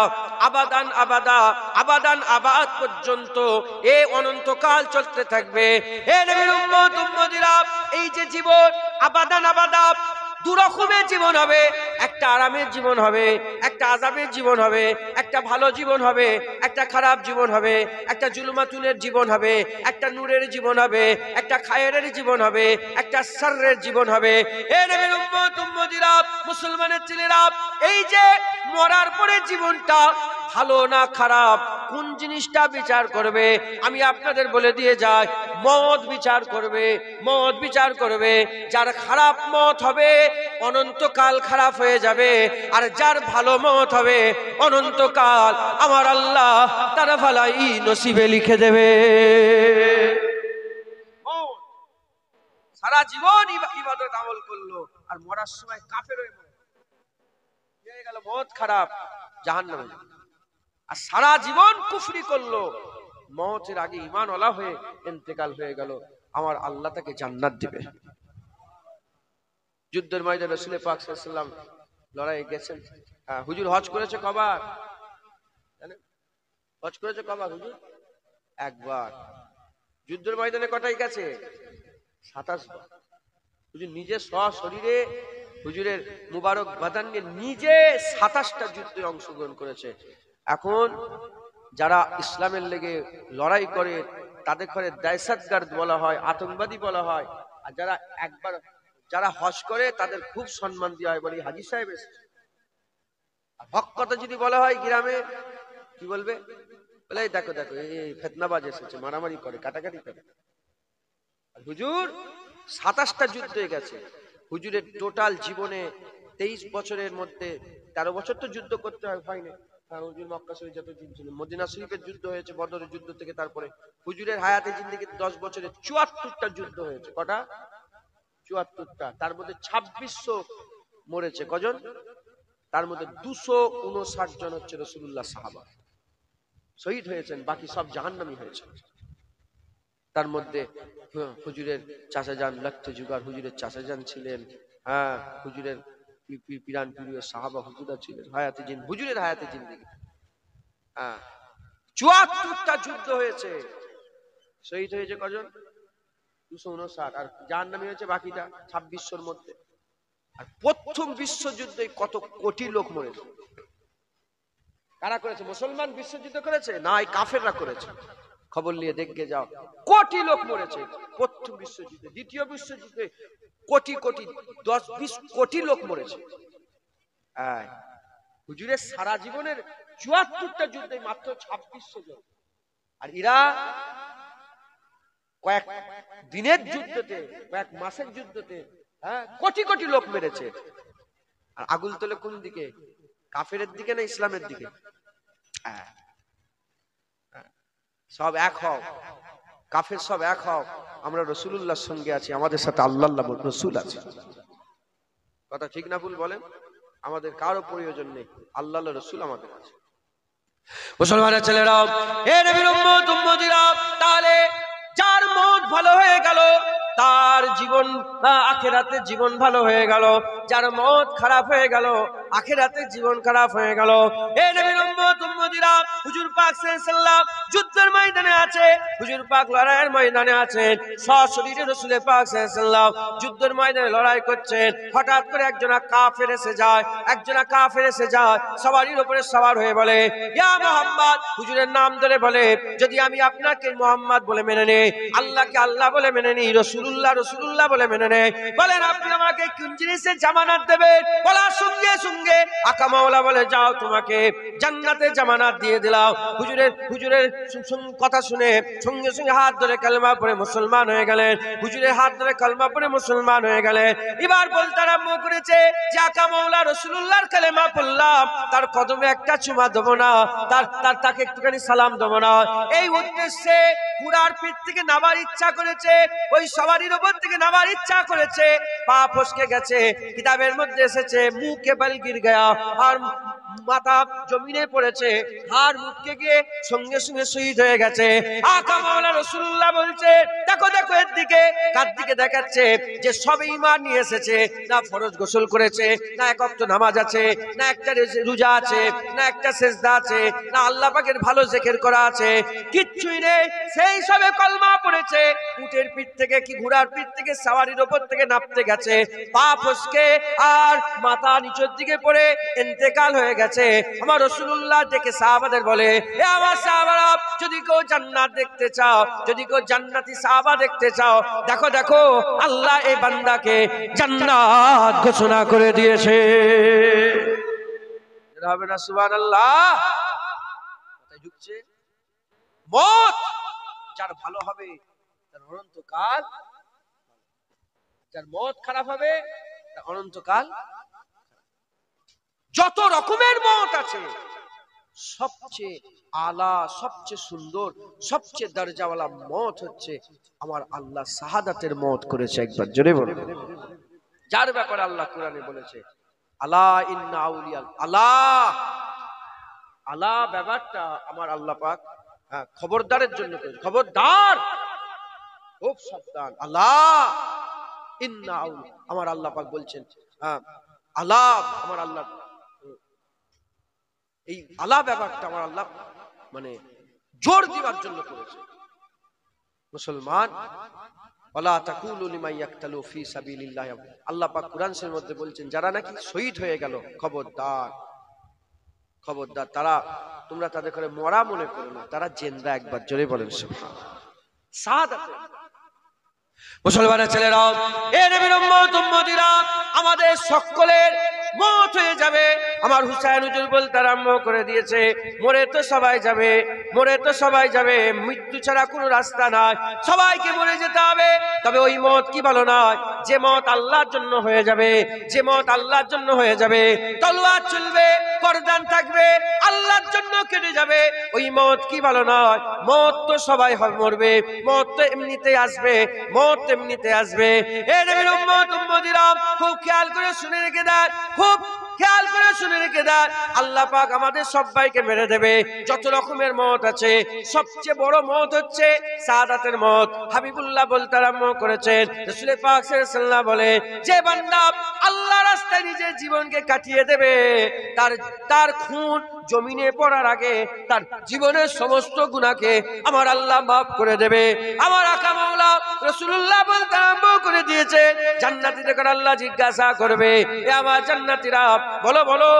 আবাদান আবাদা, আবাদান আবাদ পর্যন্ত এই অনন্তকাল চলতে থাকবে। হে নবীর উম্মত উম্মতিরা, এই যে জীবন আবাদান আবাদা, দু রকমের জীবন হবে। একটা আরামের জীবন হবে, একটা আযাবের জীবন হবে, একটা ভালো জীবন হবে, একটা খারাপ জীবন হবে, একটা জুলমাতুনের জীবন হবে, একটা নূরের জীবন হবে, একটা খায়রের জীবন হবে, একটা শাররের জীবন হবে। এ নবীর উম্মত উম্মতিরা, মুসলমানের ছেলেরা, এই যে মরার পরে জীবনটা ভালো না খারাপ, কোন জিনিসটা বিচার করবে? আমি আপনাদের বলে দিয়ে যাই, মত বিচার করবে, মত বিচার করবে। যার খারাপ মত হবে অনন্তকাল খারাপ হয়ে যাবে, আর যার ভালো মত হবে অনন্তকাল আমার আল্লাহ তার ভালাই নসিবে লিখে দেবে। সারা জীবন ইবাদত আমল করলো আর মরার সময় কাফের হয়ে গেল, মত খারাপ, জাহান্নামে। আর সারা জীবন কুফরি করলো, মওতের আগে ঈমানওয়ালা হয়ে ইন্তেকাল হয়ে গেল, আমার আল্লাহ তাকে জান্নাত দিবে। যুদ্ধের ময়দানে রাসূল পাক সাল্লাল্লাহু আলাইহি ওয়াসাল্লাম লড়াইয়ে গেছেন। হুজুর হজ করেছে কবার জানেন? হজ করেছে কবার হুজুর? একবার। যুদ্ধের ময়দানে কটাই গেছে? 27 বার। হুজুর নিজে সশরীরে হুজুরের মুবারক বাদান নিয়ে নিজে 27টা যুদ্ধে অংশগ্রহণ করেছে। এখন যারা ইসলামের লেগে লড়াই করে তাদের ঘরে দহশতগর্দ বলা হয়, আতঙ্কবাদী বলা হয়। আর যারা হজ করে তাদের খুব সম্মান দেওয়া হয়, বলি হাজী সাহেব এসেছে। আর হক কথা যদি বলা হয় গ্রামে কি বলবে? বলে দেখো দেখো এই ফিতনাবাজ এসেছে, মারামারি করে, কাটাকাটি করে। আর হুজুর 27টা যুদ্ধে গেছে। হুজুরের টোটাল জীবনে 23 বছরের মধ্যে 13 বছর তো যুদ্ধ করতে হয়নি। হুজুর মক্কা শরীফ যত যুদ্ধ ছিল, মদিনা শরীফের যুদ্ধ হয়েছে, বদরের যুদ্ধ থেকে তারপরে হুজুরের হায়াতে জিন্দেগি 10 বছরে 74টা যুদ্ধ হয়েছে। কটা? 74টা। তার মধ্যে 2600 মরেছে। কজন? তার মধ্যে 259 জন হচ্ছে রাসূলুল্লাহ সাহাবা, শহীদ হয়েছেন। বাকি সব জাহান্নামী হয়েছে। তার মধ্যে হুজুরের চাচাজান লক্ষ্য যুগার হুজুরের চাচাজান ছিলেন। হুজুরের পিরান প্রিয় সাহাবা হুজুরা ছিলেন হায়াতে জিন, হুজুরের হায়াতে জিন্দেগি 74টা যুদ্ধ হয়েছে। শহীদ হয়েছে কজন? 259। আর জাহান্নামী হয়েছে বাকিটা 2600-র মধ্যে। আর প্রথম বিশ্বযুদ্ধে কত কোটি লোক মরেছে। কারা করেছে? মুসলমান বিশ্বযুদ্ধ করেছে? না, এই কাফেররা করেছে। খবর নিয়ে দেখে যাও, কোটি লোক মরেছে প্রথম বিশ্বযুদ্ধে। দ্বিতীয় বিশ্বযুদ্ধে কোটি কোটি 10-20 কোটি লোক মরেছে। হুজুরের সারা জীবনের 74টা যুদ্ধে মাত্র 2600 জন। আর এরা কয়েক দিনের যুদ্ধতে, কয়েক মাসের যুদ্ধতে কোটি কোটি লোক মেরেছে। আর আগুল তোলে কোন দিকে? কাফেরের দিকে না ইসলামের দিকে? সব এক হও, কাফের সব এক হও। আমরা রাসূলুল্লাহর সঙ্গে আছি, আমাদের সাথে আল্লাহ রাসূল আছে। কথা ঠিক না ভুল বলেন? আমাদের কারো প্রয়োজন নেই, আল্লাহ রাসূল আমাদের আছে। মুসলমানের ছেলেরা, এ নবীর উম্মত উম্মতিরা, তাহলে যার মন ভালো হয়ে গেল তার জীবন আখিরাতে জীবন ভালো হয়ে গেল। যার মন খারাপ হয়ে গেল আখিরাতে জীবন খারাপ হয়ে গেল। এই নবীর উম্মত উম্মতিরা, হুজুর পাক সাল্লাল্লাহু যুদ্ধের ময়দানে আছে, হুজুর পাক লড়াইয়ের ময়দানে আছেন। সশরীরে রাসূল পাক সাল্লাল্লাহু যুদ্ধের ময়দানে লড়াই করছেন। হঠাৎ করে একজনা কাফের এসে যায়, সওয়ারির উপরে সওয়ার হয়ে বলে, ইয়া মুহাম্মদ, হুজুরের নাম ধরে বলে, যদি আমি আপনাকে মুহাম্মদ বলে মেনে নেই, আল্লাহকে আল্লাহ বলে মেনে নিই, রাসূলুল্লাহ বলে মেনে নেই, বলেন আপনি আমাকে কোন জিনিসের জামানত দেবেন? বলার সঙ্গে সঙ্গে আকা মাওলা বলে, যাও, তোমাকে জান্নাতের জামানত দিয়ে দিলাম। হুজুরের কথা শুনে সঙ্গে সঙ্গে হাত ধরে কালেমা পড়ে মুসলমান হয়ে গেলেন। হুজুরের হাত ধরে কালেমা পড়ে মুসলমান হয়ে গেলেন। এবার বলতে আরম্ভ করেছে যে আকা মাওলা রাসূলুল্লাহর কালেমা পড়লাম, তার কদমে একটা চুমা দেব না, তাকে একটুখানি সালাম দেব না। এই উদ্দেশ্যে ঘোড়ার পিঠ থেকে নামার ইচ্ছা করেছে, ওই সওয়ারির উপর থেকে নামার ইচ্ছা করেছে, পা ফসকে গেছে। কিতাবের মধ্যে এসেছে মুখে বল গির গয়া, আর মাথা জমিনে পড়েছে, আর মুখকে গিয়ে সঙ্গে সঙ্গে শহীদ হয়ে গেছে। আকা মাওলা রাসূলুল্লাহ বলছে, দেখো দেখো এর দিকে, কার দিকে দেখাচ্ছে? যে সব ঈমান নিয়ে এসেছে, না ফরজ গোসল করেছে, না এক ওয়াক্ত নামাজ আছে, না একটা রোজা আছে, না একটা সিজদা আছে, না আল্লাহ পাকের ভালো জিকির করা আছে, কিচ্ছুই নেই। সেই সবে কলমা পড়েছে, উটের পিঠ থেকে কি ঘোড়ার পিঠ থেকে সওয়ারির উপর থেকে নামতে গেছে, পা ফসকে আর মাথা নিচের দিকে পড়ে ইন্তেকাল হয়ে গেছে। আমার রাসূলুল্লাহ ডেকে সাহাবাদের বলে, এ আমার সাহাবারা, যদি কেউ জান্নাত দেখতে চাও, যদি কেউ জান্নাতি সাহাবা দেখতে চাও, দেখো দেখো আল্লাহ এই বান্দাকে জান্নাত ঘোষণা করে দিয়েছে। হবে না সুবহানাল্লাহ? কথাই ঢুকছে। মত যার ভালো হবে তার অনন্তকাল, যার মত খারাপ হবে তার অনন্তকাল। যত রকমের মত আছে, সবচেয়ে আলা, সবচেয়ে সুন্দর, সবচেয়ে দরজাওয়ালা মত হচ্ছে আমার আল্লাহ শাহাদাতের মত করেছে। একবার জোরে বলুন। যার ব্যাপারে আল্লাহ কোরআনে বলেছে, আলা ইন্না আউলিয়া আল্লাহ। আল্লাহ ব্যাপারটা আমার আল্লাহ পাক খবরদারের জন্য করেছে। খবরদার, খুব সাবধান। আল্লাহ ইন্না আউলিয়া, আমার আল্লাহ পাক বলছেন, আল্লাহ, আমার আল্লাহ, এই আল্লাহ ব্যাপারটা আমার আল্লাহ মানে জোর দিবার জন্য করেছে। মুসলমান, ওয়ালা তাকুলু লিমান ইয়াকতালু ফি সাবিলিল্লাহ, আল্লাহ পাক কুরআন শরীফের মধ্যে বলছেন যারা নাকি শহীদ হয়ে গেল, খবরদার খবরদার, তারা তোমরা তাদের করে মরা মনে করো না, তারা জিন্দা। একবার জোরে বলেন সুবহানাল্লাহ। শাহাদাত। মুসলমানের ছেলেরা, এ নবীর উম্মত উম্মতিরা, আমাদের সকলের মওত হয়ে যাবে। আমার হুসাইন হুজুর বলতে আরম্ভ করে দিয়েছে, মরে তো সবাই যাবে, মরে তো সবাই যাবে, মৃত্যু ছাড়া কোনো রাস্তা নাই, সবাইকে মরে যেতে হবে। তবে ওই মওত কি ভালো নয়, যে মওত আল্লাহর জন্য হয়ে যাবে, যে মওত আল্লাহর জন্য হয়ে যাবে, তলোয়ার চলবে, করদান থাকবে, আল্লাহর জন্য কেটে যাবে, ওই মওত কি ভালো নয়। মওত তো সবাই মরবে, মওত তো এমনিতেই আসবে, মওত এমনিতে আসবে। এ নবীর উম্মত উম্মতিরা, খুব খেয়াল করে শুনে রেখে দেন, খুব খেয়াল করে শুনে রেখে দেন, আল্লাহ পাক আমাদের সবাইকে মেরে দেবে। যত রকমের মওত আছে, সবচেয়ে বড় মওত হচ্ছে শাহাদাতের মওত। হাবিবুল্লাহ বলতে আরম্ভ করেছেন, রাসূল পাক সাল্লাল্লাহু আলাইহি ওয়াসাল্লাম বলে, যে বান্দা আল্লাহর রাস্তায় নিজের জীবনকে কাটিয়ে দেবে, তার খুন জমিনে পড়ার আগে তার জীবনের সমস্ত গুনাহকে আমার আল্লাহ মাফ করে দেবে। আমার আকা মাওলা রাসূলুল্লাহ বলতে আরম্ভ করে দিয়েছে, জান্নাতীদের করে আল্লাহ জিজ্ঞাসা করবে, এ আমার জান্নাতীরা, বলো বলো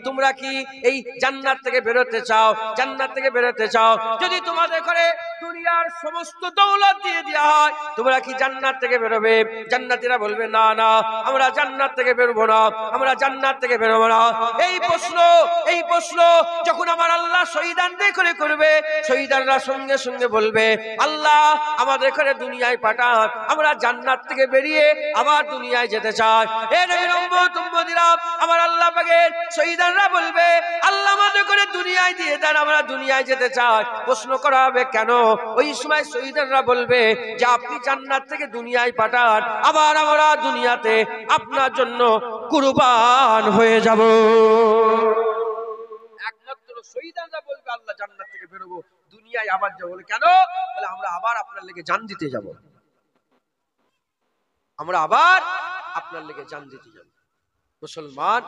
তোমরা কি এই জান্নাত থেকে বেরোতে চাও, জান্নাত থেকে বেরোতে চাও? যদি তোমাদের করে দুনিয়ার সমস্ত দৌলত দিয়ে দেওয়া হয়, তোমরা কি জান্নাত থেকে বেরোবে? জান্নাতীরা বলবে, না না, আমরা জান্নাত থেকে বেরোবো না, আমরা জান্নাত থেকে বেরোবো না। এই প্রশ্ন যখন আমার আল্লাহ শহীদানদের করে করবে, শহীদানরা সঙ্গে সঙ্গে বলবে, আল্লাহ আমাদের করে দুনিয়ায় পাঠান, আমরা জান্নাত থেকে বেরিয়ে আবার দুনিয়ায় যেতে চাই। এ নবীর উম্মত উম্মতিরা, আমার আল্লাহ পাকের শহীদানরা বলবে, আল্লাহ আমাদের করে দুনিয়ায় দিয়ে দেন, আমরা দুনিয়ায় যেতে চাই। প্রশ্ন করা হবে, কেন? ওই সময় শহীদানরা বলবে যে আপনি জান্নাত থেকে দুনিয়ায় পাঠান, আবার আমরা দুনিয়াতে আপনার জন্য কুরবান হয়ে যাব। একমাত্র শহীদানরা বলবে, আল্লাহ জান্নাত থেকে বেরোবো, দুনিয়ায় আবার যাবো। বলে, কেন? বলে, আমরা আবার আপনার লেগে জান দিতে যাব, আমরা আবার আপনার লেগে জান দিতে যাব। মুসলমান,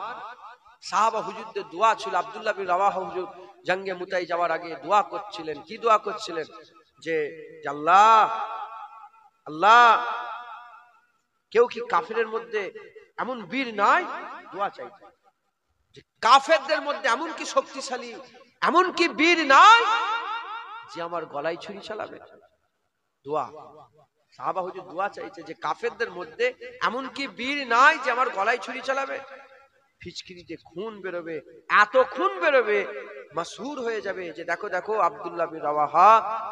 সাহাবা হুজুরদের দোয়া ছিল। আব্দুল্লাহ বিন রাওয়াহা হুজুর জঙ্গে মুতাই যাওয়ার আগে দোয়া করছিলেন। কি দোয়া করছিলেন? যে আল্লাহ, আল্লাহ, কেউ কি কাফেরের মধ্যে এমন বীর নাই? দোয়া চাইতেন যে কাফেরদের মধ্যে এমন কি শক্তিশালী, এমন কি বীর নাই যে আমার গলায় ছুরি চালাবে? দোয়া, সাহাবা হুজুর দোয়া চাইছে যে কাফেরদের মধ্যে এমন কি বীর নাই যে আমার গলায় ছুরি চালাবে? ফিচকিরিতে খুন বেরোবে, এত খুন বেরোবে, মাশহুর হয়ে যাবে যে দেখো দেখো আব্দুল্লাহ বিন রাওয়াহা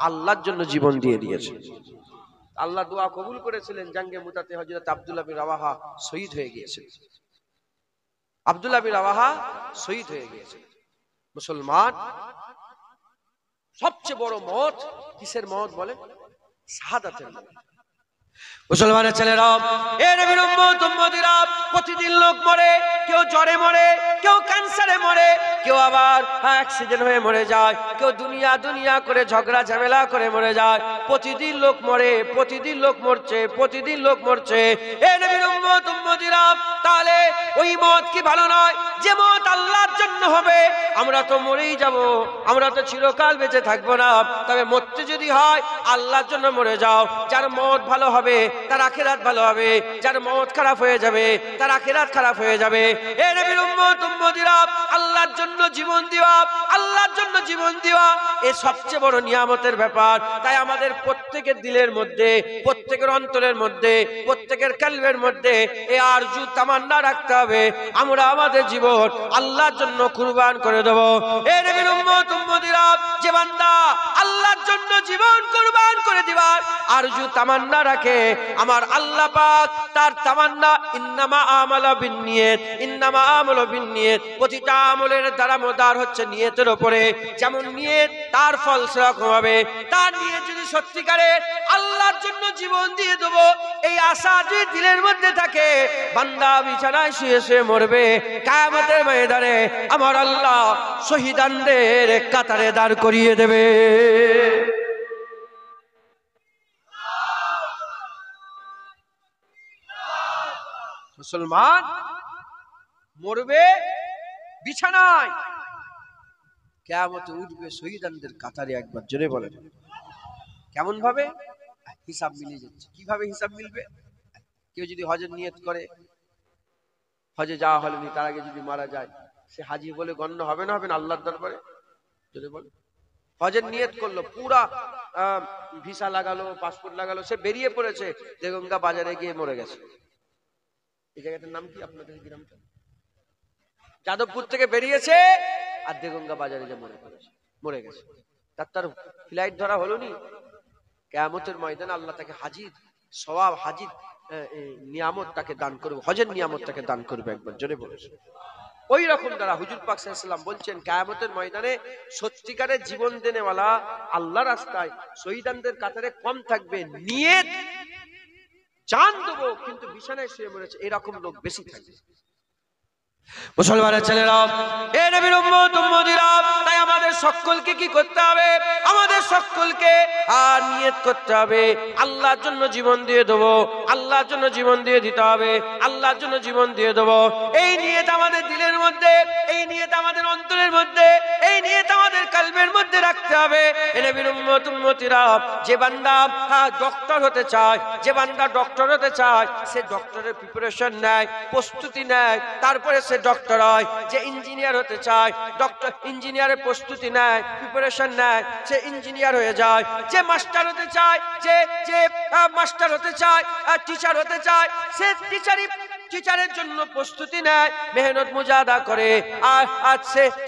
আল্লাহর জন্য জীবন দিয়ে দিয়েছে। আল্লাহ দোয়া কবুল করেছিলেন। জঙ্গে মুতাতে হযরত আব্দুল্লাহ বিন রাওয়াহা শহীদ হয়ে গিয়েছেন। আব্দুল্লাহ বিন রাওয়াহা শহীদ হয়ে গিয়েছেন। মুসলমান, সবচেয়ে বড় মওত কিসের মওত বলেন? শাহাদাতের মওত। মুসলমানের ছেলেরা, এ নবীর উম্মত উম্মতিরা, প্রতিদিন লোক মরে, কেউ জ্বরে মরে, কেউ ক্যান্সারে মরে, কেউ আবার অ্যাক্সিডেন্ট হয়ে মরে যায়, কেউ দুনিয়া করে ঝগড়া ঝামেলা করে মরে যায়। প্রতিদিন লোক মরে, প্রতিদিন লোক মরছে, প্রতিদিন লোক মরছে। এ নবীর উম্মত উম্মতিরা, তাহলে ওই মওত কি ভালো নয়? যে মওত আল্লাহর জন্য হবে, আমরা তো মরেই যাব, আমরা তো চিরকাল বেঁচে থাকবো না। তবে মরতে যদি হয় আল্লাহর জন্য মরে যাও। যার মওত ভালো হবে তার আখিরাত ভালো হবে, যার মওত খারাপ হয়ে যাবে তার আখিরাত খারাপ হয়ে যাবে। এ নবীর উম্মত উম্মতিরা, আল্লাহর জন্য জীবন দেওয়া, আল্লাহর জন্য জীবন দেওয়া এ সবচেয়ে বড় নিয়ামতের ব্যাপার। তাই আমাদের প্রত্যেকের দিলের মধ্যে, প্রত্যেকের অন্তরের মধ্যে, প্রত্যেকের কলবের মধ্যে এই আরজু তামান্না রাখতে হবে, আমরা আমাদের জীবন আল্লাহর জন্য কুরবান করে দেব। এ নবীর উম্মত উম্মতিরা, যে বান্দা আল্লাহর জন্য জীবন কুরবান করে দিবার আরজু তামান্না রাখে, আমার আল্লাহ পাক তার তামান্না, ইন্নামা আমালু বিন্নিয়াত, ইন্নামা আমালু বিন্নিয়াত, প্রতিটা আমলের দারমদার হচ্ছে নিয়তের উপরে। যেমন নিয়ত তার ফল সেরকম হবে। তার নিয়ত যদি সত্যিকারের আল্লাহর জন্য জীবন দিয়ে দেব এই আশা যদি দিলের মধ্যে থাকে, বান্দা বিছানায় শুয়ে শুয়ে মরবে, কিয়ামতের ময়দানে আমার আল্লাহ শহীদানদের কাতারে দাঁড় করিয়ে দেবে। মুসলমান মরবে বিছানায়, কিয়ামতে উঠবে শহীদানদের কাতারে। একবার জোরে বলেন। কেমন ভাবে? হিসাব মিলিয়ে যাচ্ছে। কিভাবে হিসাব মিলবে? কেউ যদি হজের নিয়ত করে, হজে যাওয়া হয়নি, তার আগে যদি মারা যায়, সে হাজি বলে গণ্য হবে না হবে না আল্লাহর দরবারে? যদি বলে হজের নিয়ত করলো, পুরা ভিসা লাগালো, পাসপোর্ট লাগালো, সে বেরিয়ে পড়েছে, দেগঙ্গা বাজারে গিয়ে মরে গেছে। এই জায়গাটার নাম কি আপনাদের গ্রামটা? যাদবপুর থেকে বেরিয়েছে আর দেগঙ্গা বাজারে যে মরে গেছে। তার ফ্লাইট ধরা হলো নি। কিয়ামতের ময়দানে আল্লাহ তাকে হাজির সওয়াব, হাজির নিয়ামত তাকে দান করবে, হজের নিয়ামত তাকে দান করবে। একবার জোরে বলেছে। ওই রকম দ্বারা হুজুর পাক সাল্লাল্লাহু আলাইহি ওয়াসাল্লাম বলছেন, কিয়ামতের ময়দানে সত্যিকারের জীবন দেনেওয়ালা আল্লাহর রাস্তায় শহীদানদের কাতারে কম থাকবে। নিয়ত জান দেবো কিন্তু বিছানায় শুয়ে মরেছে, এরকম লোক বেশি থাকবে। মুসলমানের ছেলেরা, এ নবীর উম্মত উম্মতিরা, তাই আমাদের সকলকে কি করতে হবে? আমাদের সকলকে আর নিয়ত করতে হবে আল্লাহর জন্য জীবন দিয়ে দেবো, আল্লাহর জন্য জীবন দিয়ে দিতে হবে, আল্লাহর জন্য জীবন দিয়ে দেবো। এই নিয়ত আমাদের দিলের মধ্যে, এই নিয়ত আমাদের অন্তরের মধ্যে, এই নিয়ত আমাদের কলবের মধ্যে রাখতে হবে। এ নবীর উম্মত উম্মতিরা, যে বান্দা ডক্টর হতে চায়, যে বান্দা ডক্টর হতে চায়, সে ডক্টরের প্রিপারেশন নেয়, প্রস্তুতি নেয়, তারপরে সে ডক্টর হয়। যে ইঞ্জিনিয়ার হতে চায়, ডক্টর ইঞ্জিনিয়ারের প্রস্তুতি নেয়, প্রিপারেশন নেয়, সে ইঞ্জিনিয়ার হয়ে যায়। যে মাস্টার হতে চায়, যে মাস্টার হতে চায়, টিচার হতে চায়, সে টিচারের জন্য প্রস্তুতি নেয়, মেহনত মুজাহাদা করে, আর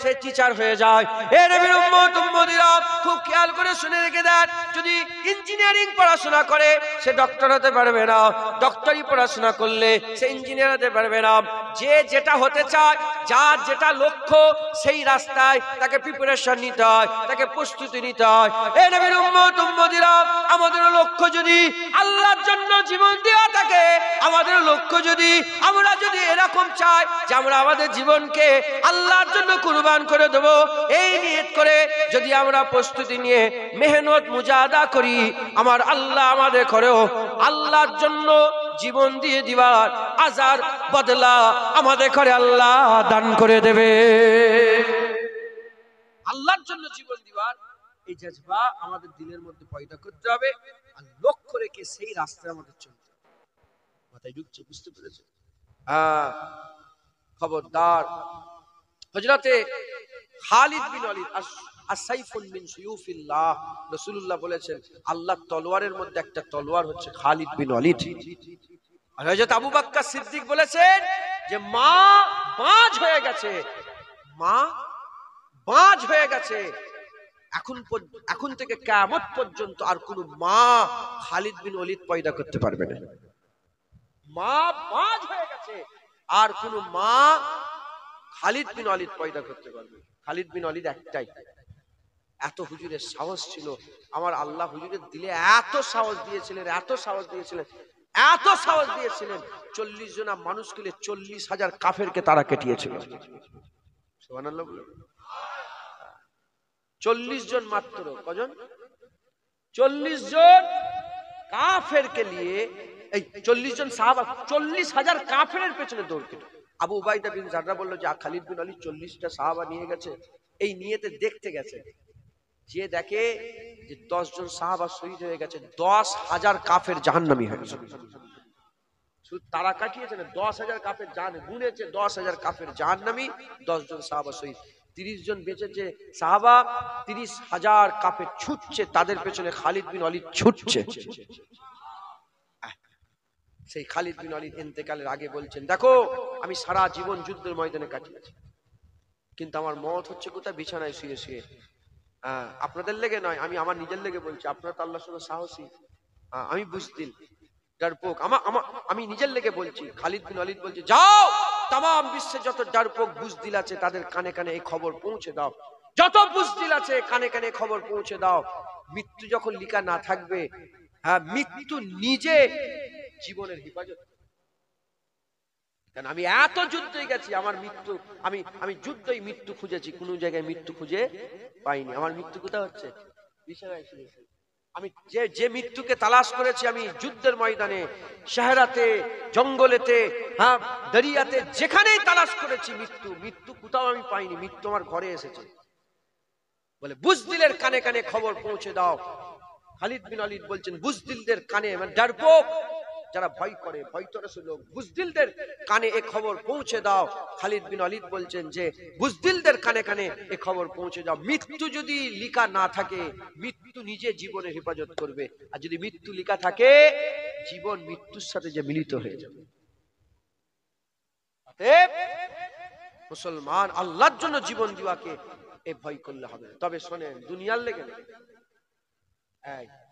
সে টিচার হয়ে যায়। এ নবীর উম্মত উম্মতিরা, খুব খেয়াল করে শুনে রেখে দেন, যদি ইঞ্জিনিয়ারিং পড়াশোনা করে সে ডক্টর হতে পারবে না, ডক্টরি পড়াশোনা করলে সে ইঞ্জিনিয়ার হতে পারবে না। যে যেটা হতে চায়, যার যেটা লক্ষ্য, সেই রাস্তায় তাকে প্রিপারেশন নিতে হয়, তাকে প্রস্তুতি নিতে হয়। এ নবীর উম্মত উম্মতিরা, আমাদের লক্ষ্য যদি আল্লাহর জন্য জীবন দেওয়া থাকে, আমাদের লক্ষ্য যদি আমরা যদি এরকম চাই যে আমরা আমাদের জীবনকে আল্লাহর জন্য কুরবান করে দেব, এই নিয়ত করে যদি আমরা প্রস্তুতি নিয়ে মেহনত মুজাহাদা করি, আমার আল্লাহ আমাদের করেও আল্লাহর জন্য জীবন দিয়ে দিবার আজার বদলা আমাদের করে আল্লাহ দান করে দেবে। আল্লাহর জন্য জীবন দিবার এই জজবা আমাদের দিলের মধ্যে পয়দা করতে হবে, আর লক্ষ্য রেখে সেই রাস্তায় আমাদের চলতে হবে। মাথায় ঢুকছে? বুঝতে পেরেছে? খবরদার। হযরতে খালিদ বিন ওয়ালিদ আস-সাইফুন মিন সুয়ুফিল্লাহ, রাসূলুল্লাহ বলেছেন আল্লাহর তলোয়ারের মধ্যে একটা তলোয়ার হচ্ছে খালিদ বিন ওয়ালিদ। আর হযরত আবু বকর সিদ্দিক বলেছেন যে মা বাজ হয়ে গেছে, মা বাজ হয়ে গেছে, এখন থেকে কিয়ামত পর্যন্ত আর কোন মা খালিদ বিন ওয়ালিদ পয়দা করতে পারবে না। মা বাজ হয়ে গেছে, আর কোন মা খালিদ বিন ওয়ালিদ পয়দা করতে পারবে। খালিদ বিন ওয়ালিদ একটাই। এত হুজুরের সাহস ছিল, আমার আল্লাহ হুজুরের দিলে এত সাহস দিয়েছিলেন, এত সাহস দিয়েছিলেন, এত সাহস দিয়েছিলেন, 40 জনা মানুষকে 40,000 কাফেরকে তারা কেটিয়েছিল। সুবহানাল্লাহ বলে। 40 জন মাত্র, কজন? 40 জন কাফেরকে নিয়ে, এই 40 জন সাহাবা 40,000 কাফেরের পেছনে দৌড় দিল। আবু উবাইদা বিন জাররা বলল যে খালিদ বিন ওয়ালিদ 40টা সাহাবা নিয়ে গেছে, এই নিয়তে দেখতে গেছে, যে দেখে যে 10 জন সাহাবা শহীদ হয়ে গেছে, 10,000 কাফের জাহান্নামী হয়ে গেছে। শুধু তারা কাটিয়েছে না, 10,000 কাফের গুনেছে, 10,000 কাফের জাহান্নামী, 10 জন সাহাবা শহীদ। 30 জন বেঁচেছে সাহাবা, 30,000 কাফের ছুটছে, তাদের পেছনে খালিদ বিন ওয়ালিদ ছুটছে। সেই খালিদ বিন ওয়ালিদ ইন্তেকালের আগে বলছেন, দেখো আমি সারা জীবন যুদ্ধের ময়দানে কাটিয়েছি, কিন্তু আমার মওত হচ্ছে কোথায়? বিছানায় শুয়ে শুয়ে। আপনাদের লেগে নয়, আমি আমার নিজের লেগে বলছি। আপনারা তো আল্লাহর সঙ্গে সাহসী, আমি বুঝদিল ডারপোক, আমি নিজের লেগে বলছি। খালিদ বিন ওয়ালিদ বলছে, যাও তাম বিশ্বে যত ডারপোক বুজদিল আছে তাদের কানে কানে এই খবর পৌঁছে দাও, যত বুজদিল আছে কানে কানে খবর পৌঁছে দাও, মৃত্যু যখন লিখা না থাকবে, মৃত্যু নিজে জীবনের হেফাজত। কারণ আমি এত যুদ্ধে গেছি, আমার মৃত্যু, আমি যুদ্ধই মৃত্যু খুঁজেছি, কোন জায়গায় মৃত্যু খুঁজে পাইনি। আমার মৃত্যু কোথায় হচ্ছে? বিছানায় শুয়ে। আমি যে মৃত্যুকে তালাশ করেছি, আমি যুদ্ধের ময়দানে, শাহরাতে, জঙ্গলেতে, দরিয়াতে, যেখানেই তালাশ করেছি মৃত্যু কোথাও আমি পাইনি। মৃত্যু আমার ঘরে এসেছে। বলে বুজদিলের কানে কানে খবর পৌঁছে দাও, খালিদ বিন ওয়ালিদ বলছেন বুজদিলদের কানে, মানে ডারপোক যারা ভয় করে, ভয়তরস লোক, বুজদিলদের কানে এ খবর পৌঁছে দাও। খালিদ বিন ওয়ালিদ বলছেন যে বুজদিলদের কানে কানে এ খবর পৌঁছে দাও, মৃত্যু যদি লিখা না থাকে মৃত্যু নিজে জীবনের হেফাজত করবে, আর যদি মৃত্যু লিখা থাকে জীবন মৃত্যুর সাথে যে মিলিত হয়ে যাবে। মুসলমান আল্লাহর জন্য জীবন দিওয়াকে এ ভয় করলে হবে। তবে শোনেন, দুনিয়ার লেগে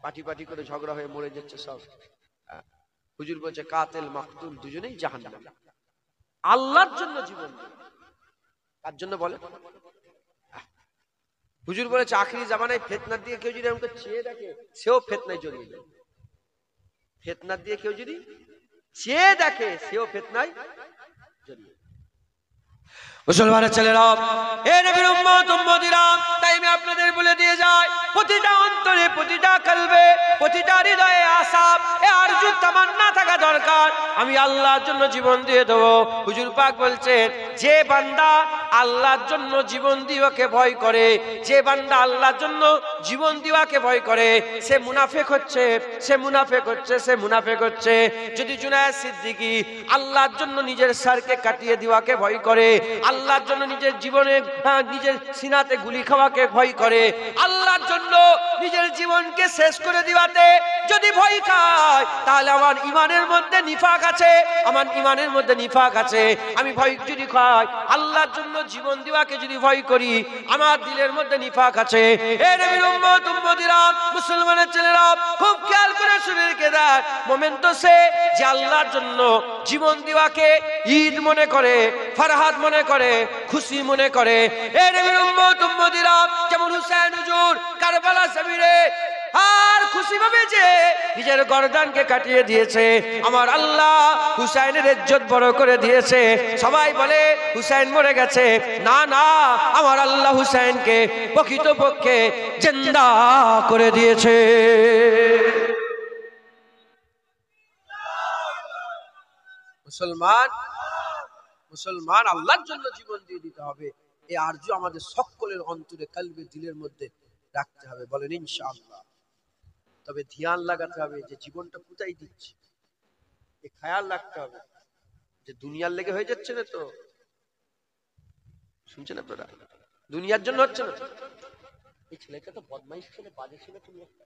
পাটি পাটি করে ঝগড়া হয়ে মরে যাচ্ছে সব। হুজুর বলছে কাতিল মাকতুল দুজনেই জাহান্নামে। আল্লাহর জন্য জীবন, কার জন্য বলে? হুজুর বলেছে আখিরি জামানায় ফিতনা দিয়ে কেউ যদি আমাকে চেয়ে দেখে সেও ফিতনায় জড়িয়ে যাবে। ফিতনা দিয়ে কেউ যদি চেয়ে দেখে সেও ফিতনায় জড়িয়ে। মুসলমানের ছেলেরা, হে নবীর উম্মত উম্মতিরা, তাই আমি আপনাদের বলে দিয়ে যাই, প্রতিটা অন্তরে, প্রতিটা কলবে, প্রতিটা হৃদয়ে আশা, এ আরজু তামান্না থাকা দরকার, আমি আল্লাহর জন্য জীবন দিয়ে দেবো। হুজুর পাক বলছেন যে বান্দা আল্লাহর জন্য জীবন দিওয়াকে ভয় করে, যে বান্দা আল্লাহর জন্য জীবন দিওয়াকে ভয় করে, সে মুনাফিক হচ্ছে, সে মুনাফিক হচ্ছে, সে মুনাফিক হচ্ছে। যদি জুনায়েদ সিদ্দিকী আল্লাহর জন্য নিজের সারকে কাটিয়ে দিওয়াকে ভয় করে, আল্লাহর জন্য নিজের জীবনে, নিজের সিনাতে গুলি খাওয়াকে ভয় করে, আল্লাহর জন্য নিজের জীবনকে শেষ করে দিওয়াতে যদি ভয় খায়, তাহলে আমার ইমানের মধ্যে নিফাক আছে, আমার ইমানের মধ্যে নিফাক আছে। আমি ভয় যদি খাই, আল্লাহর জন্য জীবন দিওয়াকে যদি ভয় করি, আমার দিলের মধ্যে নিফাক আছে। এ নবীর উম্মত উম্মতিরা, মুসলমানের ছেলেরা, খুব খেয়াল করে শুনে রেখে দেয়, মোমেন তো সে যে আল্লাহর জন্য জীবন দিওয়াকে ঈদ মনে করে, ফরহাদ মনে করে, খুশি মনে করে। এ নবীর উম্মত উম্মতিরা, যেমন হুসাইন হুজুর কারবালা জমিনে আর খুশি ভাবে যে নিজের গর্দানকে কাটিয়ে দিয়েছে, আমার আল্লাহ হুসাইনের ইজ্জত বড় করে দিয়েছে। সবাই বলে হুসাইন মরে গেছে, না না, আমার আল্লাহ হুসাইনকে প্রকৃতপক্ষে জিন্দা করে দিয়েছে। মুসলমান, মুসলমান আল্লাহর জন্য জীবন দিয়ে দিতে হবে। এই আরজু আমাদের সকলের অন্তরে, কলবে, দিলের মধ্যে রাখতে হবে। বলেন ইনশাআল্লাহ। তবে ধ্যান লাগাতে হবে যে জীবনটা কোথায় দিচ্ছি, এ খেয়াল রাখতে হবে যে দুনিয়ার লেগে হয়ে যাচ্ছে না তো। শুনছেন আপনারা? দুনিয়ার জন্য হচ্ছে না। এই ছেলেটা তো বদমাইশ ছেলে, বাজে ছেলে। তুমি একটা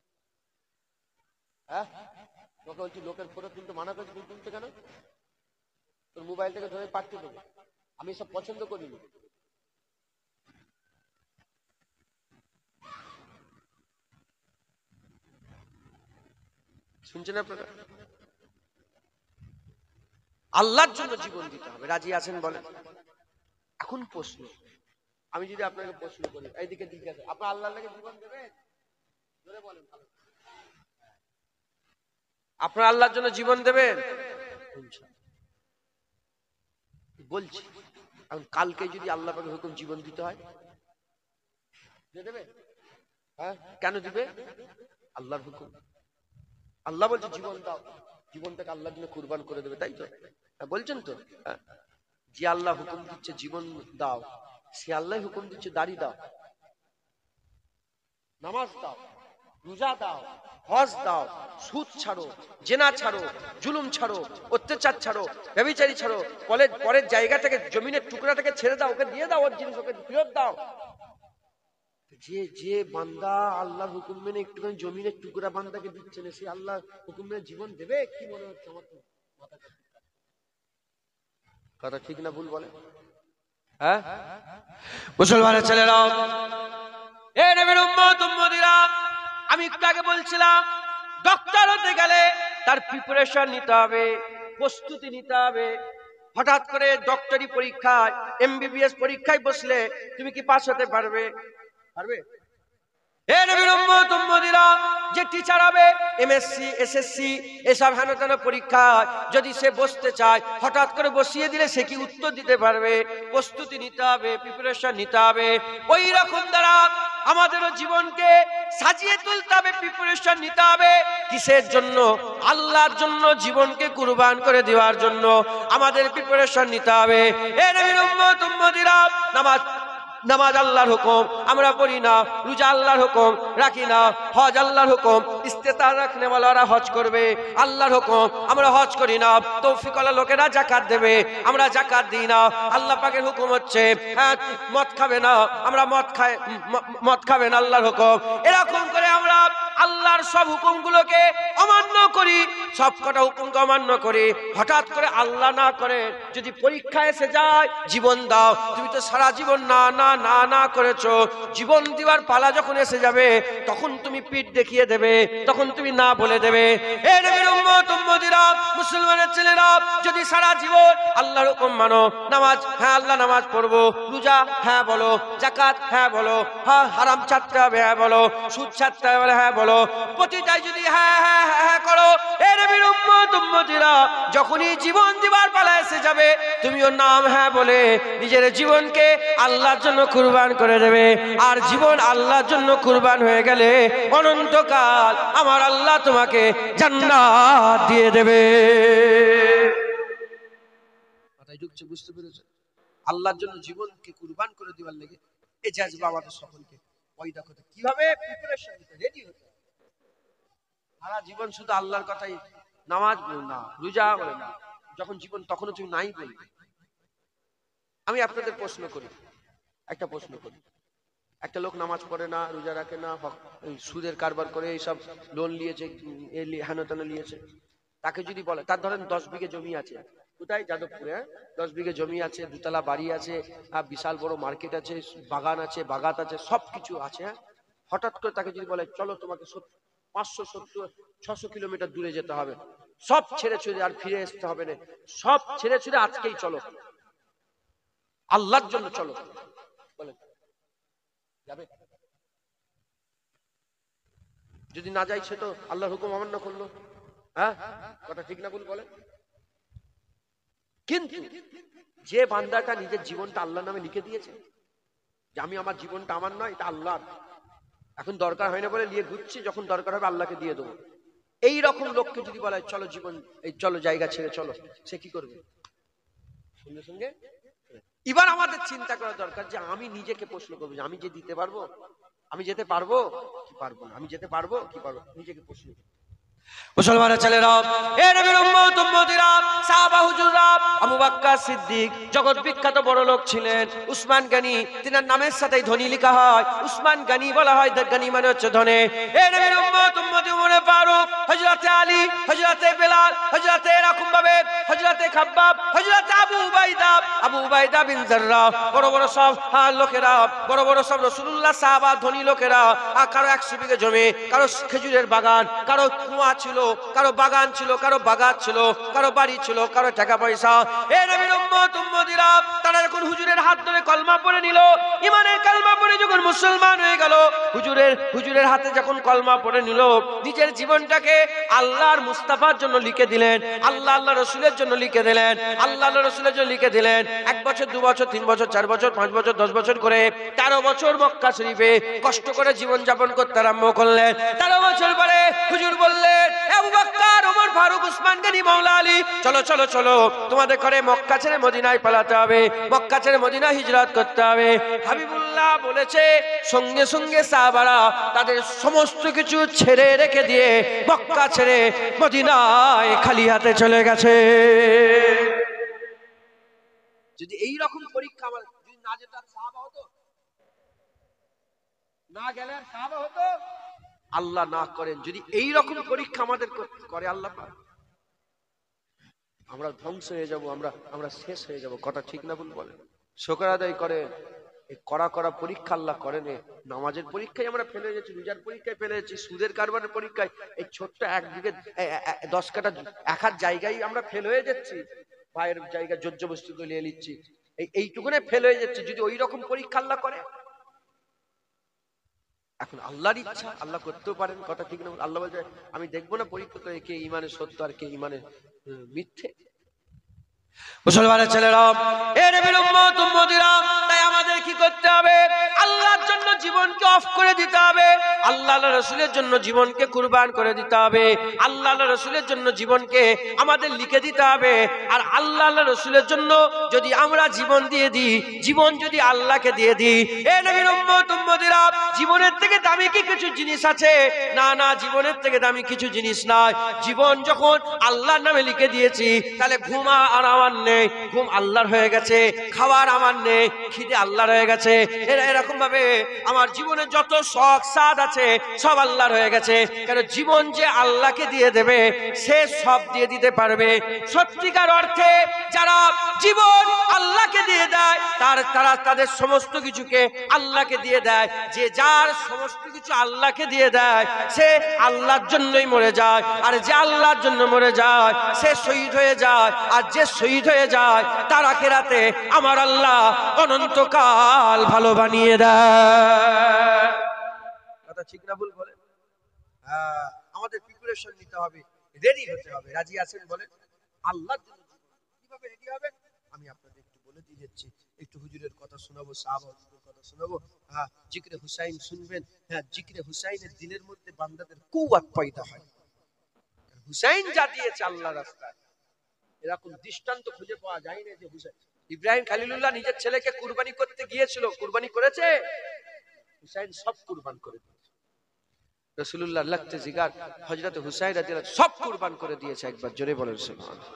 তোকে বলছি লোকের ফটো তুলতে মানা করছি, তুলতে কেন? তোর মোবাইল থেকে ধরে পাঠিয়ে দেবো। আমি সব পছন্দ করিনি। শুনছেন আপনারা? আল্লাহর জন্য জীবন দিতে হবে। রাজি আছেন বলেন? এখন প্রশ্ন, আমি যদি আপনাকে প্রশ্ন করি, এইদিকে জিজ্ঞাসা, আপনার আল্লাহর লাগে জীবন দেবেন? জোরে বলেন। আপনার আল্লাহর জন্য জীবন দেবেন? বলছি, এখন কালকে যদি আল্লাহ পাকের হুকুম জীবন দিতে হয়, দেবে? হ্যাঁ, কেন দিবে? আল্লাহর হুকুম। আল্লাহ বলছে জীবন দাও, জীবনটাকে আল্লাহর জন্য কুরবান করে দেবে, তাই তো বলছেন তো? যে আল্লাহ হুকুম দিচ্ছে জীবন দাও, সে আল্লাহ হুকুম দিচ্ছে দাড়ি দাও, নামাজ দাও, রোজা দাও, হজ দাও, সুদ ছাড়ো, জেনা ছাড়ো, জুলুম ছাড়ো, অত্যাচার ছাড়ো, ব্যভিচারী ছাড়ো, পরের জায়গা থেকে, জমিনের টুকরা থেকে ছেড়ে দাও, ওকে দিয়ে দাও ওর জিনিস, ওকে ফেরত দাও। যে বান্দা আল্লাহর হুকুম মেনে একটুখানি জমিনের টুকরা বান্দাকে দিচ্ছে না, সে আল্লাহর হুকুম মেনে জীবন দেবে? কি মনে হচ্ছে আমার? তো কথা ঠিক না ভুল বলে? হ্যাঁ, মুসলমানের ছেলেরা, এ নবীর উম্মত উম্মতিরা, আমি একটু আগে বলছিলাম ডক্টর হতে গেলে তার প্রিপারেশন নিতে হবে, প্রস্তুতি নিতে হবে। হঠাৎ করে ডক্টরি পরীক্ষায়, এমবিবিএস পরীক্ষায় বসলে তুমি কি পাস হতে পারবে? পারবে? হে নবীর উম্মত উম্মতিরা, যে টিচার হবে এমএসসি, এসএসসি, এসব হেন পরীক্ষায় যদি সে বসতে চায়, হঠাৎ করে বসিয়ে দিলে সে কি উত্তর দিতে পারবে? প্রস্তুতি নিতে হবে, প্রিপারেশন নিতে হবে। ওই রকম দ্বারা আমাদেরও জীবনকে সাজিয়ে তুলতে হবে, প্রিপারেশন নিতে হবে। কিসের জন্য? আল্লাহর জন্য জীবনকে কুরবান করে দেওয়ার জন্য আমাদের প্রিপারেশন নিতে হবে। হে নবীর উম্মত উম্মতিরা, নামাজ নামাজ আল্লাহর হুকুম আমরা পড়ি না, রোজা আল্লাহর হুকুম রাখি না, হজ আল্লাহর হুকুম ইস্তেতার রাখনে ওয়ালারা হজ করবে, আল্লাহর হুকুম আমরা হজ করি না, তৌফিক ওয়ালা লোকেরা যাকাত দেবে, আমরা যাকাত দিই না। আল্লাহ পাকের হুকুম হচ্ছে মদ খাবে না, আমরা মদ খাবেন আল্লাহর হুকুম। এরকম করে আমরা আল্লাহর সব হুকুমগুলোকে অমান্য করি, সব কটা হুকুমকে অমান্য করি। হঠাৎ করে আল্লাহ না করে যদি পরীক্ষা এসে যায়, জীবন দাও, তুমি তো সারা জীবন না না না না করেছো, জীবন দিবার পালা যখন এসে যাবে তখন তুমি পিঠ দেখিয়ে দেবে, তখন তুমি না বলে দেবে। এ নবীর উম্মত উম্মতিরা, মুসলমানের ছেলেরা, যদি সারা জীবন আল্লাহর হুকুম মানো, নামাজ হ্যাঁ আল্লাহ নামাজ পড়বো, রোজা হ্যাঁ বলো, যাকাত হ্যাঁ বলো, হ্যাঁ হারাম ছাড়তে হবে হ্যাঁ বলো, সুদ ছাড়তে হবে হ্যাঁ বলো, প্রতিটাই যদি হ্যাঁ হ্যাঁ হ্যাঁ হ্যাঁ করো, এ নবীর উম্মত উম্মতিরা, যখনই জীবন দিবার পালা এসে যাবে তুমিও নাম হ্যাঁ বলে নিজের জীবনকে আল্লাহর জন্য কুরবান করে দেবে। আর জীবন আল্লাহর জন্য কুরবান হয়ে গেলে অনন্তকাল আমার আল্লাহ তোমাকে জান্নাত দিয়ে দেবে। কথাই ঢুকছে, বুঝতে পেরেছো? আল্লাহর জন্য জীবনকে কুরবান করে দেওয়ার লেগে এই জাজবা আমাদের সকলকে পয়দা করতে, কিভাবে প্রিপারেশন নিতে, রেডি হতে। সারা জীবন শুধু আল্লাহর কথাই, নামাজ বল না, রোজা বলে না, যখন জীবন তখনও তুমি নাই বলবে। আমি আপনাদের প্রশ্ন করি, একটা প্রশ্ন করি, একটা লোক নামাজ পড়ে না, রোজা রাখে না, সুদের কারবার করে এইসব লোন নিয়েছে, হেন তেন নিয়েছে, তাকে যদি বলে, তার ধরেন 10 বিঘে জমি আছে, কোথায়? যাদবপুরে। 10 বিঘে জমি আছে, দুতলা বাড়ি আছে, বিশাল বড় মার্কেট আছে, বাগান আছে, বাগাত আছে, সবকিছু আছে। হঠাৎ করে তাকে যদি বলে চলো তোমাকে 570-600 কিলোমিটার দূরে যেতে হবে, সব ছেড়ে ছুড়ে, আর ফিরে আসতে হবে না, সব ছেড়ে ছুড়ে আজকেই চলো, আল্লাহর জন্য চলো, বলে যাবে? যদি না যাই সে তো আল্লাহর হুকুম অমান্য করলো। হ্যাঁ, কথা ঠিক না ভুল বলে? কিন্তু যে বান্দাটা নিজের জীবনটা আল্লাহর নামে লিখে দিয়েছে, যে আমি আমার জীবনটা আমার নয়, এটা আল্লাহর, এখন দরকার হয় না বলে নিয়ে ঘুরছি, যখন দরকার হবে আল্লাহকে দিয়ে দেবো, এই রকম লোককে যদি বলা হয় চলো জীবন, এই চলো জায়গা ছেড়ে চলো, সে কি করবে? সঙ্গে সঙ্গে। এবার আমাদের চিন্তা করা দরকার যে আমি নিজেকে প্রশ্ন করবো যে আমি যে দিতে পারবো, আমি যেতে পারবো কি পারবো না, আমি যেতে পারবো কি পারবো, নিজেকে প্রশ্ন। মুসলমানের ছেলেরা, এ নবীর উম্মত উম্মতিরা, সাহাবা হুজুররা, আবু বকর সিদ্দিক জগৎ বিখ্যাত বড় লোক ছিলেন, উসমান গনি, তিনার নামের সাথেই ধনী লেখা হয়, উসমান গনি বলা হয়, গনি মানে হচ্ছে ধনে। এ নবীর উম্মত উম্মতি ওমর ফারুক, হযরতে আলী, হযরতে বেলাল, হযরতে এরকম ভাবে হযরতে খাব্বাব, হযরতে আবু উবাইদা বিন জাররাহ, বড় বড় সব লোকেরা, বড় বড় সব রাসূলুল্লাহ সাহাবা, ধনী লোকেরা, কারো 100 বিঘা জমি, কারো খেজুরের বাগান, কারো কুয়া ছিল, কারো বাগান ছিল, কারো বাগাত ছিল, কারো বাড়ি ছিল, কারো টাকা পয়সা। এ নবীর উম্মত উম্মতিরা, তারা যখন হুজুরের হাত ধরে কলমা পড়ে নিল, ঈমানের কলমা পড়ে যখন মুসলমান হয়ে গেল, হুজুরের হাতে যখন কলমা পড়ে নিল, নিজের জীবনটাকে আল্লাহর মুস্তাফার জন্য লিখে দিলেন, আল্লাহ রাসূলের জন্য লিখে দিলেন, আল্লাহ রাসূলের জন্য লিখে দিলেন। 1 বছর 2 বছর 3 বছর 4 বছর 5 বছর 10 বছর করে 13 বছর মক্কা শরীফে কষ্ট করে জীবন যাপন করতে আরম্ভ করলেন। 13 বছর পরে হুজুর বললেন, আবু বকর, ওমর ফারুক, উসমান গনি, মাওলা আলী, চলো চলো চলো, তোমাদের করে মক্কা ছেড়ে মদিনায় পালাতে হবে, মক্কা ছেড়ে মদিনা হিজরত করতে হবে। হাবিবুল্লাহ বলেছে, সঙ্গে সঙ্গে সাহাবারা তাদের সমস্ত কিছু ছেড়ে রেখে দিয়ে মক্কা ছেড়ে মদিনায় খালি হাতে চলে গেছে। যদি এই রকম পরীক্ষা আমার যদি না যেটা সাহাবা হতো, না গেলে আর সাহাবা হতো? আল্লাহ না করেন যদি এই রকম পরীক্ষা আমাদের করে আল্লাহ, আমরা ধ্বংস হয়ে যাব, আমরা শেষ হয়ে যাব। কথা ঠিক না ভুল বলেন? শুকর আদায় করেন, এই করা পরীক্ষা আল্লাহ করেন। নামাজের পরীক্ষায় আমরা ফেলে যাচ্ছি, রোজার পরীক্ষায় ফেলে যাচ্ছি, সুদের কারবারের পরীক্ষায়, এই ছোট্ট 1 বিঘে 10 কাঠা 1 হাত জায়গায় আমরা ফেল হয়ে যাচ্ছি, ভাইয়ের জায়গা যোজ্য বস্তু নিয়ে নিচ্ছি, এইটুকুনে ফেল হয়ে যাচ্ছে। যদি ওই রকম পরীক্ষা আল্লাহ করে, এখন আল্লাহর ইচ্ছা, আল্লাহ করতেও পারেন। কথা ঠিক না? আল্লাহ বলছে আমি দেখবো না পরীক্ষা করে কে ইমানে সত্য আর কে ইমানে মিথ্যে। মুসলমানের ছেলেরা, এ নবীর উম্মত উম্মতিরা, তাই আমাদের কি করতে হবে? আল্লাহর জন্য জীবনকে অফ করে দিতে হবে, আল্লাহ রাসূলের জন্য জীবনকে কুরবান করে দিতে হবে, আল্লাহ রাসূলের জন্য জীবনকে আমাদের লিখে দিতে হবে। আর আল্লাহ রাসূলের জন্য যদি আমরা জীবন দিয়ে দিই, জীবন যদি আল্লাহকে দিয়ে দিই, এ নবীর উম্মত উম্মতিরা, জীবনের থেকে দামি কি কিছু জিনিস আছে? না না, জীবনের থেকে দামি কিছু জিনিস নাই। জীবন যখন আল্লাহর নামে লিখে দিয়েছি, তাহলে ঘুম আর আমার নেই, ঘুম আল্লাহর হয়ে গেছে, খাবার আমার নেই, খিদে আল্লাহর হয়ে গেছে। এরকম ভাবে আমার জীবনে যত শখ সাদ আছে সব আল্লাহর হয়ে গেছে। কারণ জীবন যে আল্লাহকে দিয়ে দেবে, সে সব দিয়ে দিতে পারবে। সত্যিকার অর্থে যারা জীবন আল্লাহকে দিয়ে দেয়, তারা তাদের সমস্ত কিছুকে আল্লাহকে দিয়ে দেয়। যে যার সমস্ত কিছু আল্লাহকে দিয়ে দেয়, সে আল্লাহর জন্যই মরে যায়। আর যে আল্লাহর জন্য মরে যায়, সে শহীদ হয়ে যায়। আর যে শহীদ হয়ে যায়, তার আখিরাতে আমার আল্লাহ অনন্তকাল ভালো বানিয়ে দেয়। কথা ঠিক না ভুল বলেন? আমাদের প্রিপারেশন নিতে হবে, রেডি হতে হবে। রাজি আছেন বলেন? আল্লাহর জন্য কিভাবে রেডি হবে আমি আপনাদের একটু বলে দিয়ে যাচ্ছি। একটু হুজুরের কথা শোনাবো, সাহাবাদের কথা শোনাবো। হ্যাঁ, জিকরে হুসাইন শুনবেন। হ্যাঁ, জিকরে হুসাইনের দিলের মধ্যে বান্দাদের কুওয়াত পয়দা হয়। হুসাইন যা দিয়েছে আল্লাহর রাস্তায়, এরকম দৃষ্টান্ত খুঁজে পাওয়া যায় না। যে হুসাইন, ইব্রাহিম খলিলুল্লাহ নিজের ছেলেকে কুরবানি করতে গিয়েছিল, কুরবানি করেছে? হুসাইন সব কুরবান করে দিয়েছে। রাসূলুল্লাহ লাগতে জিগার হযরত হুসাইন রাদিয়াল্লাহু সব কুরবান করে দিয়েছে। একবার জোরে বলেন সুবহানাল্লাহ।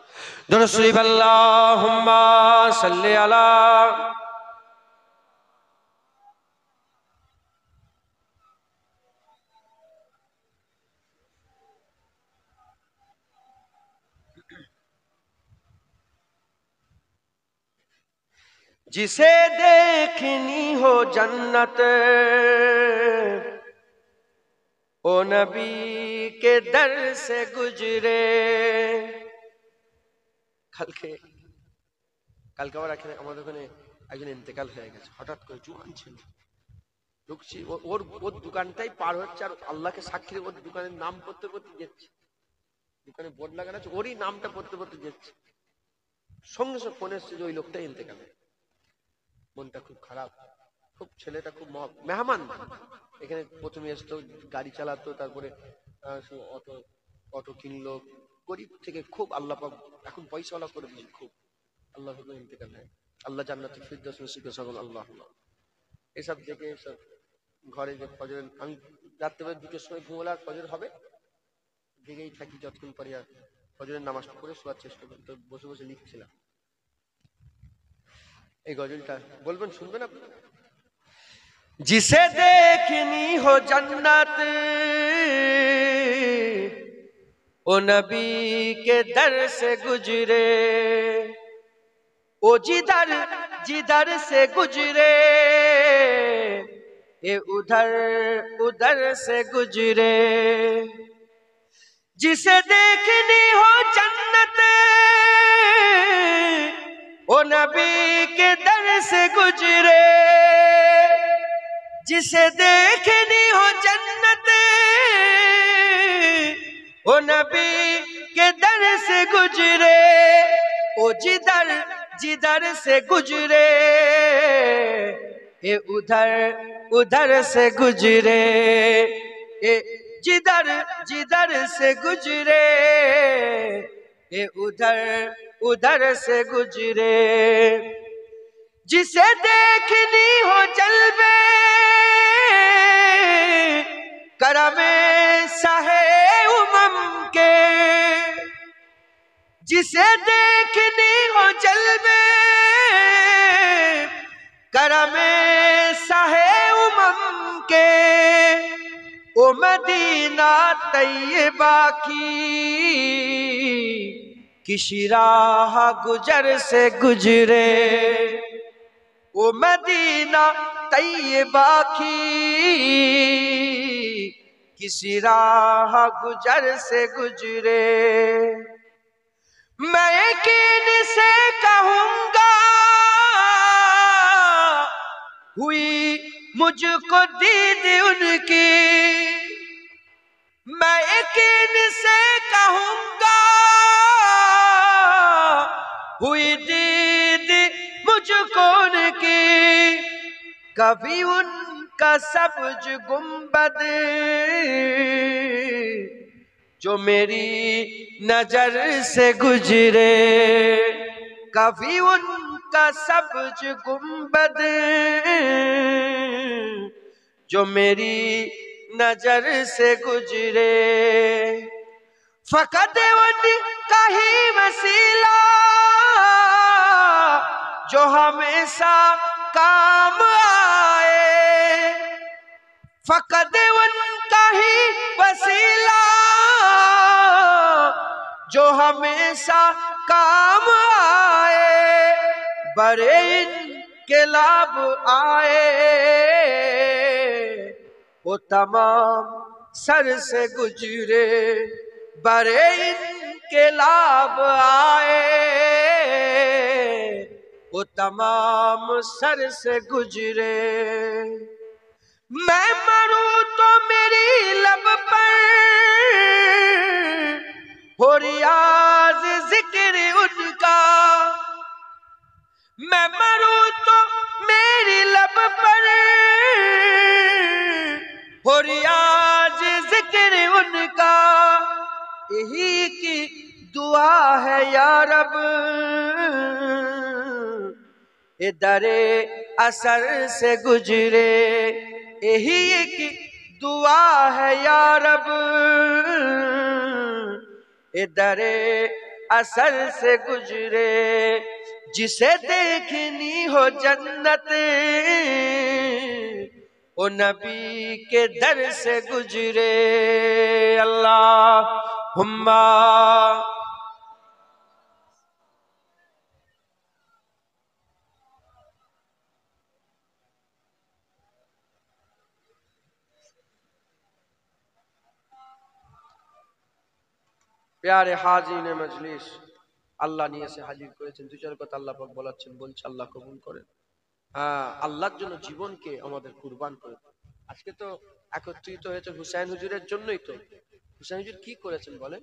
দরুদ শরীফ আল্লাহুম্মা সাল্লি আলা। जिसे देखनी हो जन्नत, ओ नबी के दर से गुजरे। কালকে আবার এখানে আমাদের ওখানে একজন ইন্তেকাল হয়ে গেছে। হঠাৎ করে জুয়ান ছিল, ঢুকছি, ওর দোকানটাই পার হচ্ছে, আর আল্লাহকে সাক্ষী রেখে ওর দোকানের নাম পড়তে পড়তে যাচ্ছে। দোকানে বোর্ড লাগানো আছে, ওরই নামটা পড়তে পড়তে যাচ্ছে। সঙ্গে সঙ্গে ফোন এসছে যে ওই লোকটাই ইন্তেকাল। মনটা খুব খারাপ, খুব ছেলেটা খুব মেহমান। এখানে প্রথমে এসতো, গাড়ি চালাতো, তারপরে অটো অটো কিনলো, গরিব থেকে খুব আল্লাহ পাক এখন পয়সাওয়ালা করে দিয়েছে খুব। আল্লাহ ইন্তেকাল হয়, আল্লাহ জান্নাতুল ফিরদাউস নসিব করুন। আল্লাহ এসব দেখে সব ঘরে যে ফজর, আমি রাত্রেবেলা 2টোর সময় ঘুমোলে আর ফজর হবে, জেগেই থাকি যতক্ষণ পারি। আর ফজরের নামাজটা পড়ে শোয়ার চেষ্টা করি। তো বসে বসে লিখছিলাম এই গজলটা, বলবেন শুনবেন আপনি? जिसे देखनी हो जन्नत, ओ नबी के दर से गुजरे, ओ जिधर जिधर से गुजरे, ये उधर उधर से गुजरे। जिसे देखनी हो जन्नत, ओ नबी के दर से गुजरे। जिसे देखनी हो जन्नत, ओ नबी के दर से गुजरे, ओ जिधर जिधर से गुजरे, ये उधर उधर से गुजरे, ये जिधर जिधर से गुजरे, ये उधर उधर से गुजरे। जिसे देखनी हो जलवे करमे साहे उमम के, जिसे देखनी हो जलवे करमे साहे उमम के, ओ मदीना तैयबा की किसी राह गुजर से गुजरे, ओ मदीना तैयबा की किसी राह गुजर से गुजरे। मैं यकीन से कहूँगा हुई मुझको दीद उनकी, मैं यकीन से कहूँगा हुई मुझको उनकी, कभी उनका सब्ज गुंबद जो मेरी नजर से गुजरे, कभी उनका सब्ज गुंबद जो मेरी नजर से गुजरे, फकत उनका ही वसीला जो हमेशा काम आए, फकत उनका ही वसीला जो हमेशा काम आए, बड़े इनके लाभ आए वो तमाम सर से गुजरे, बड़े इनके लाभ आए वो तमाम सर से गुजरे। मैं मरूं तो मेरी लब पर हो रियाज जिक्र उनका, मैं मरूं तो मेरी लब पर हो रियाज जिक्र उनका, यही की दुआ है या रब दरे असर से गुजरे, यही की दुआ है या रब दरे असर से गुजरे, जिसे देखनी हो जन्नत ओ नबी के दर से गुजरे। अल्लाहुम्मा प्यारे हाजिরিনে মজলিস, আল্লাহ নিয়ে এসে হাজির করেছেন। দুই চার কথা আল্লাহ পাক বলাচ্ছেন, বলছে আল্লাহ কবুল করেন। আল্লাহর জন্য জীবনকে আমাদের কুরবান করে। আজকে তো একত্রিত হয়েছে হুসাইন হুজুরের জন্যই। তো হুসাইন হুজুর কি করেছেন বলেন?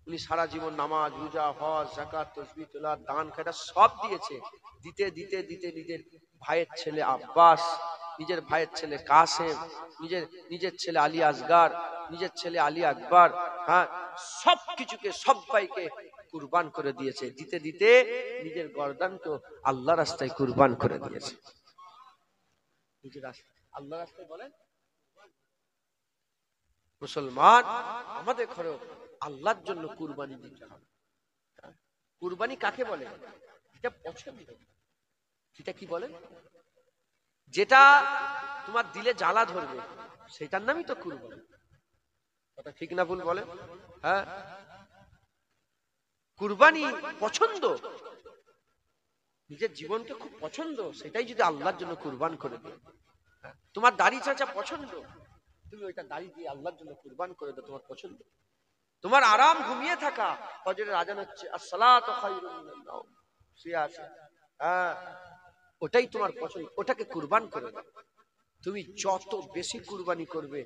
উনি সারা জীবন নামাজ, রোজা, হজ, যাকাত, তাসবিহ, তেলাওয়াত, দান খায়রাত সব দিয়েছে। দিতে দিতে দিতে নিজের ভাইয়ের ছেলে আব্বাস, নিজের ভাইয়ের ছেলে কাসেম, নিজের ছেলে আলী আসগার, নিজের ছেলে আলী আকবর, হ্যাঁ, সব কিছুকে সবাইকে কুরবান করে দিয়েছে। দিতে দিতে নিজের গর্দানকে আল্লাহ রাস্তায় কুরবান করে দিয়েছে। নিজের রাস্তায়, আল্লাহ রাস্তায় বলেন মুসলমান আমাদের ঘরেও আল্লাহর জন্য কুরবানি দিতে হবে। কুরবানি কাকে বলে? এটা পছন্দ, সেটা কি বলে? যেটা তোমার দিলে জ্বালা ধরবে সেটার নামই তো কুরবানি। কথা ঠিক না ভুল বলে? হ্যাঁ, কুরবানি পছন্দ, নিজের জীবনকে খুব পছন্দ, সেটাই যদি আল্লাহর জন্য কুরবান করে দেয়। তোমার দাড়ি চাচা পছন্দ, তুমি ওইটা দাড়ি দিয়ে আল্লাহর জন্য কুরবান করে দাও, তোমার পছন্দ। তোমার আরাম ঘুমিয়ে থাকা, ফজরের আজান হচ্ছে আসসালাতু খায়রুম মিনান নাওম, শুয়ে আছে, হ্যাঁ, ওটাই তোমার পছন্দ, ওটাকে কুরবান করে দাও। তুমি যত বেশি কুরবানি করবে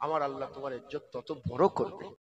আমার আল্লাহ তোমার ইজ্জত তত বড় করবে।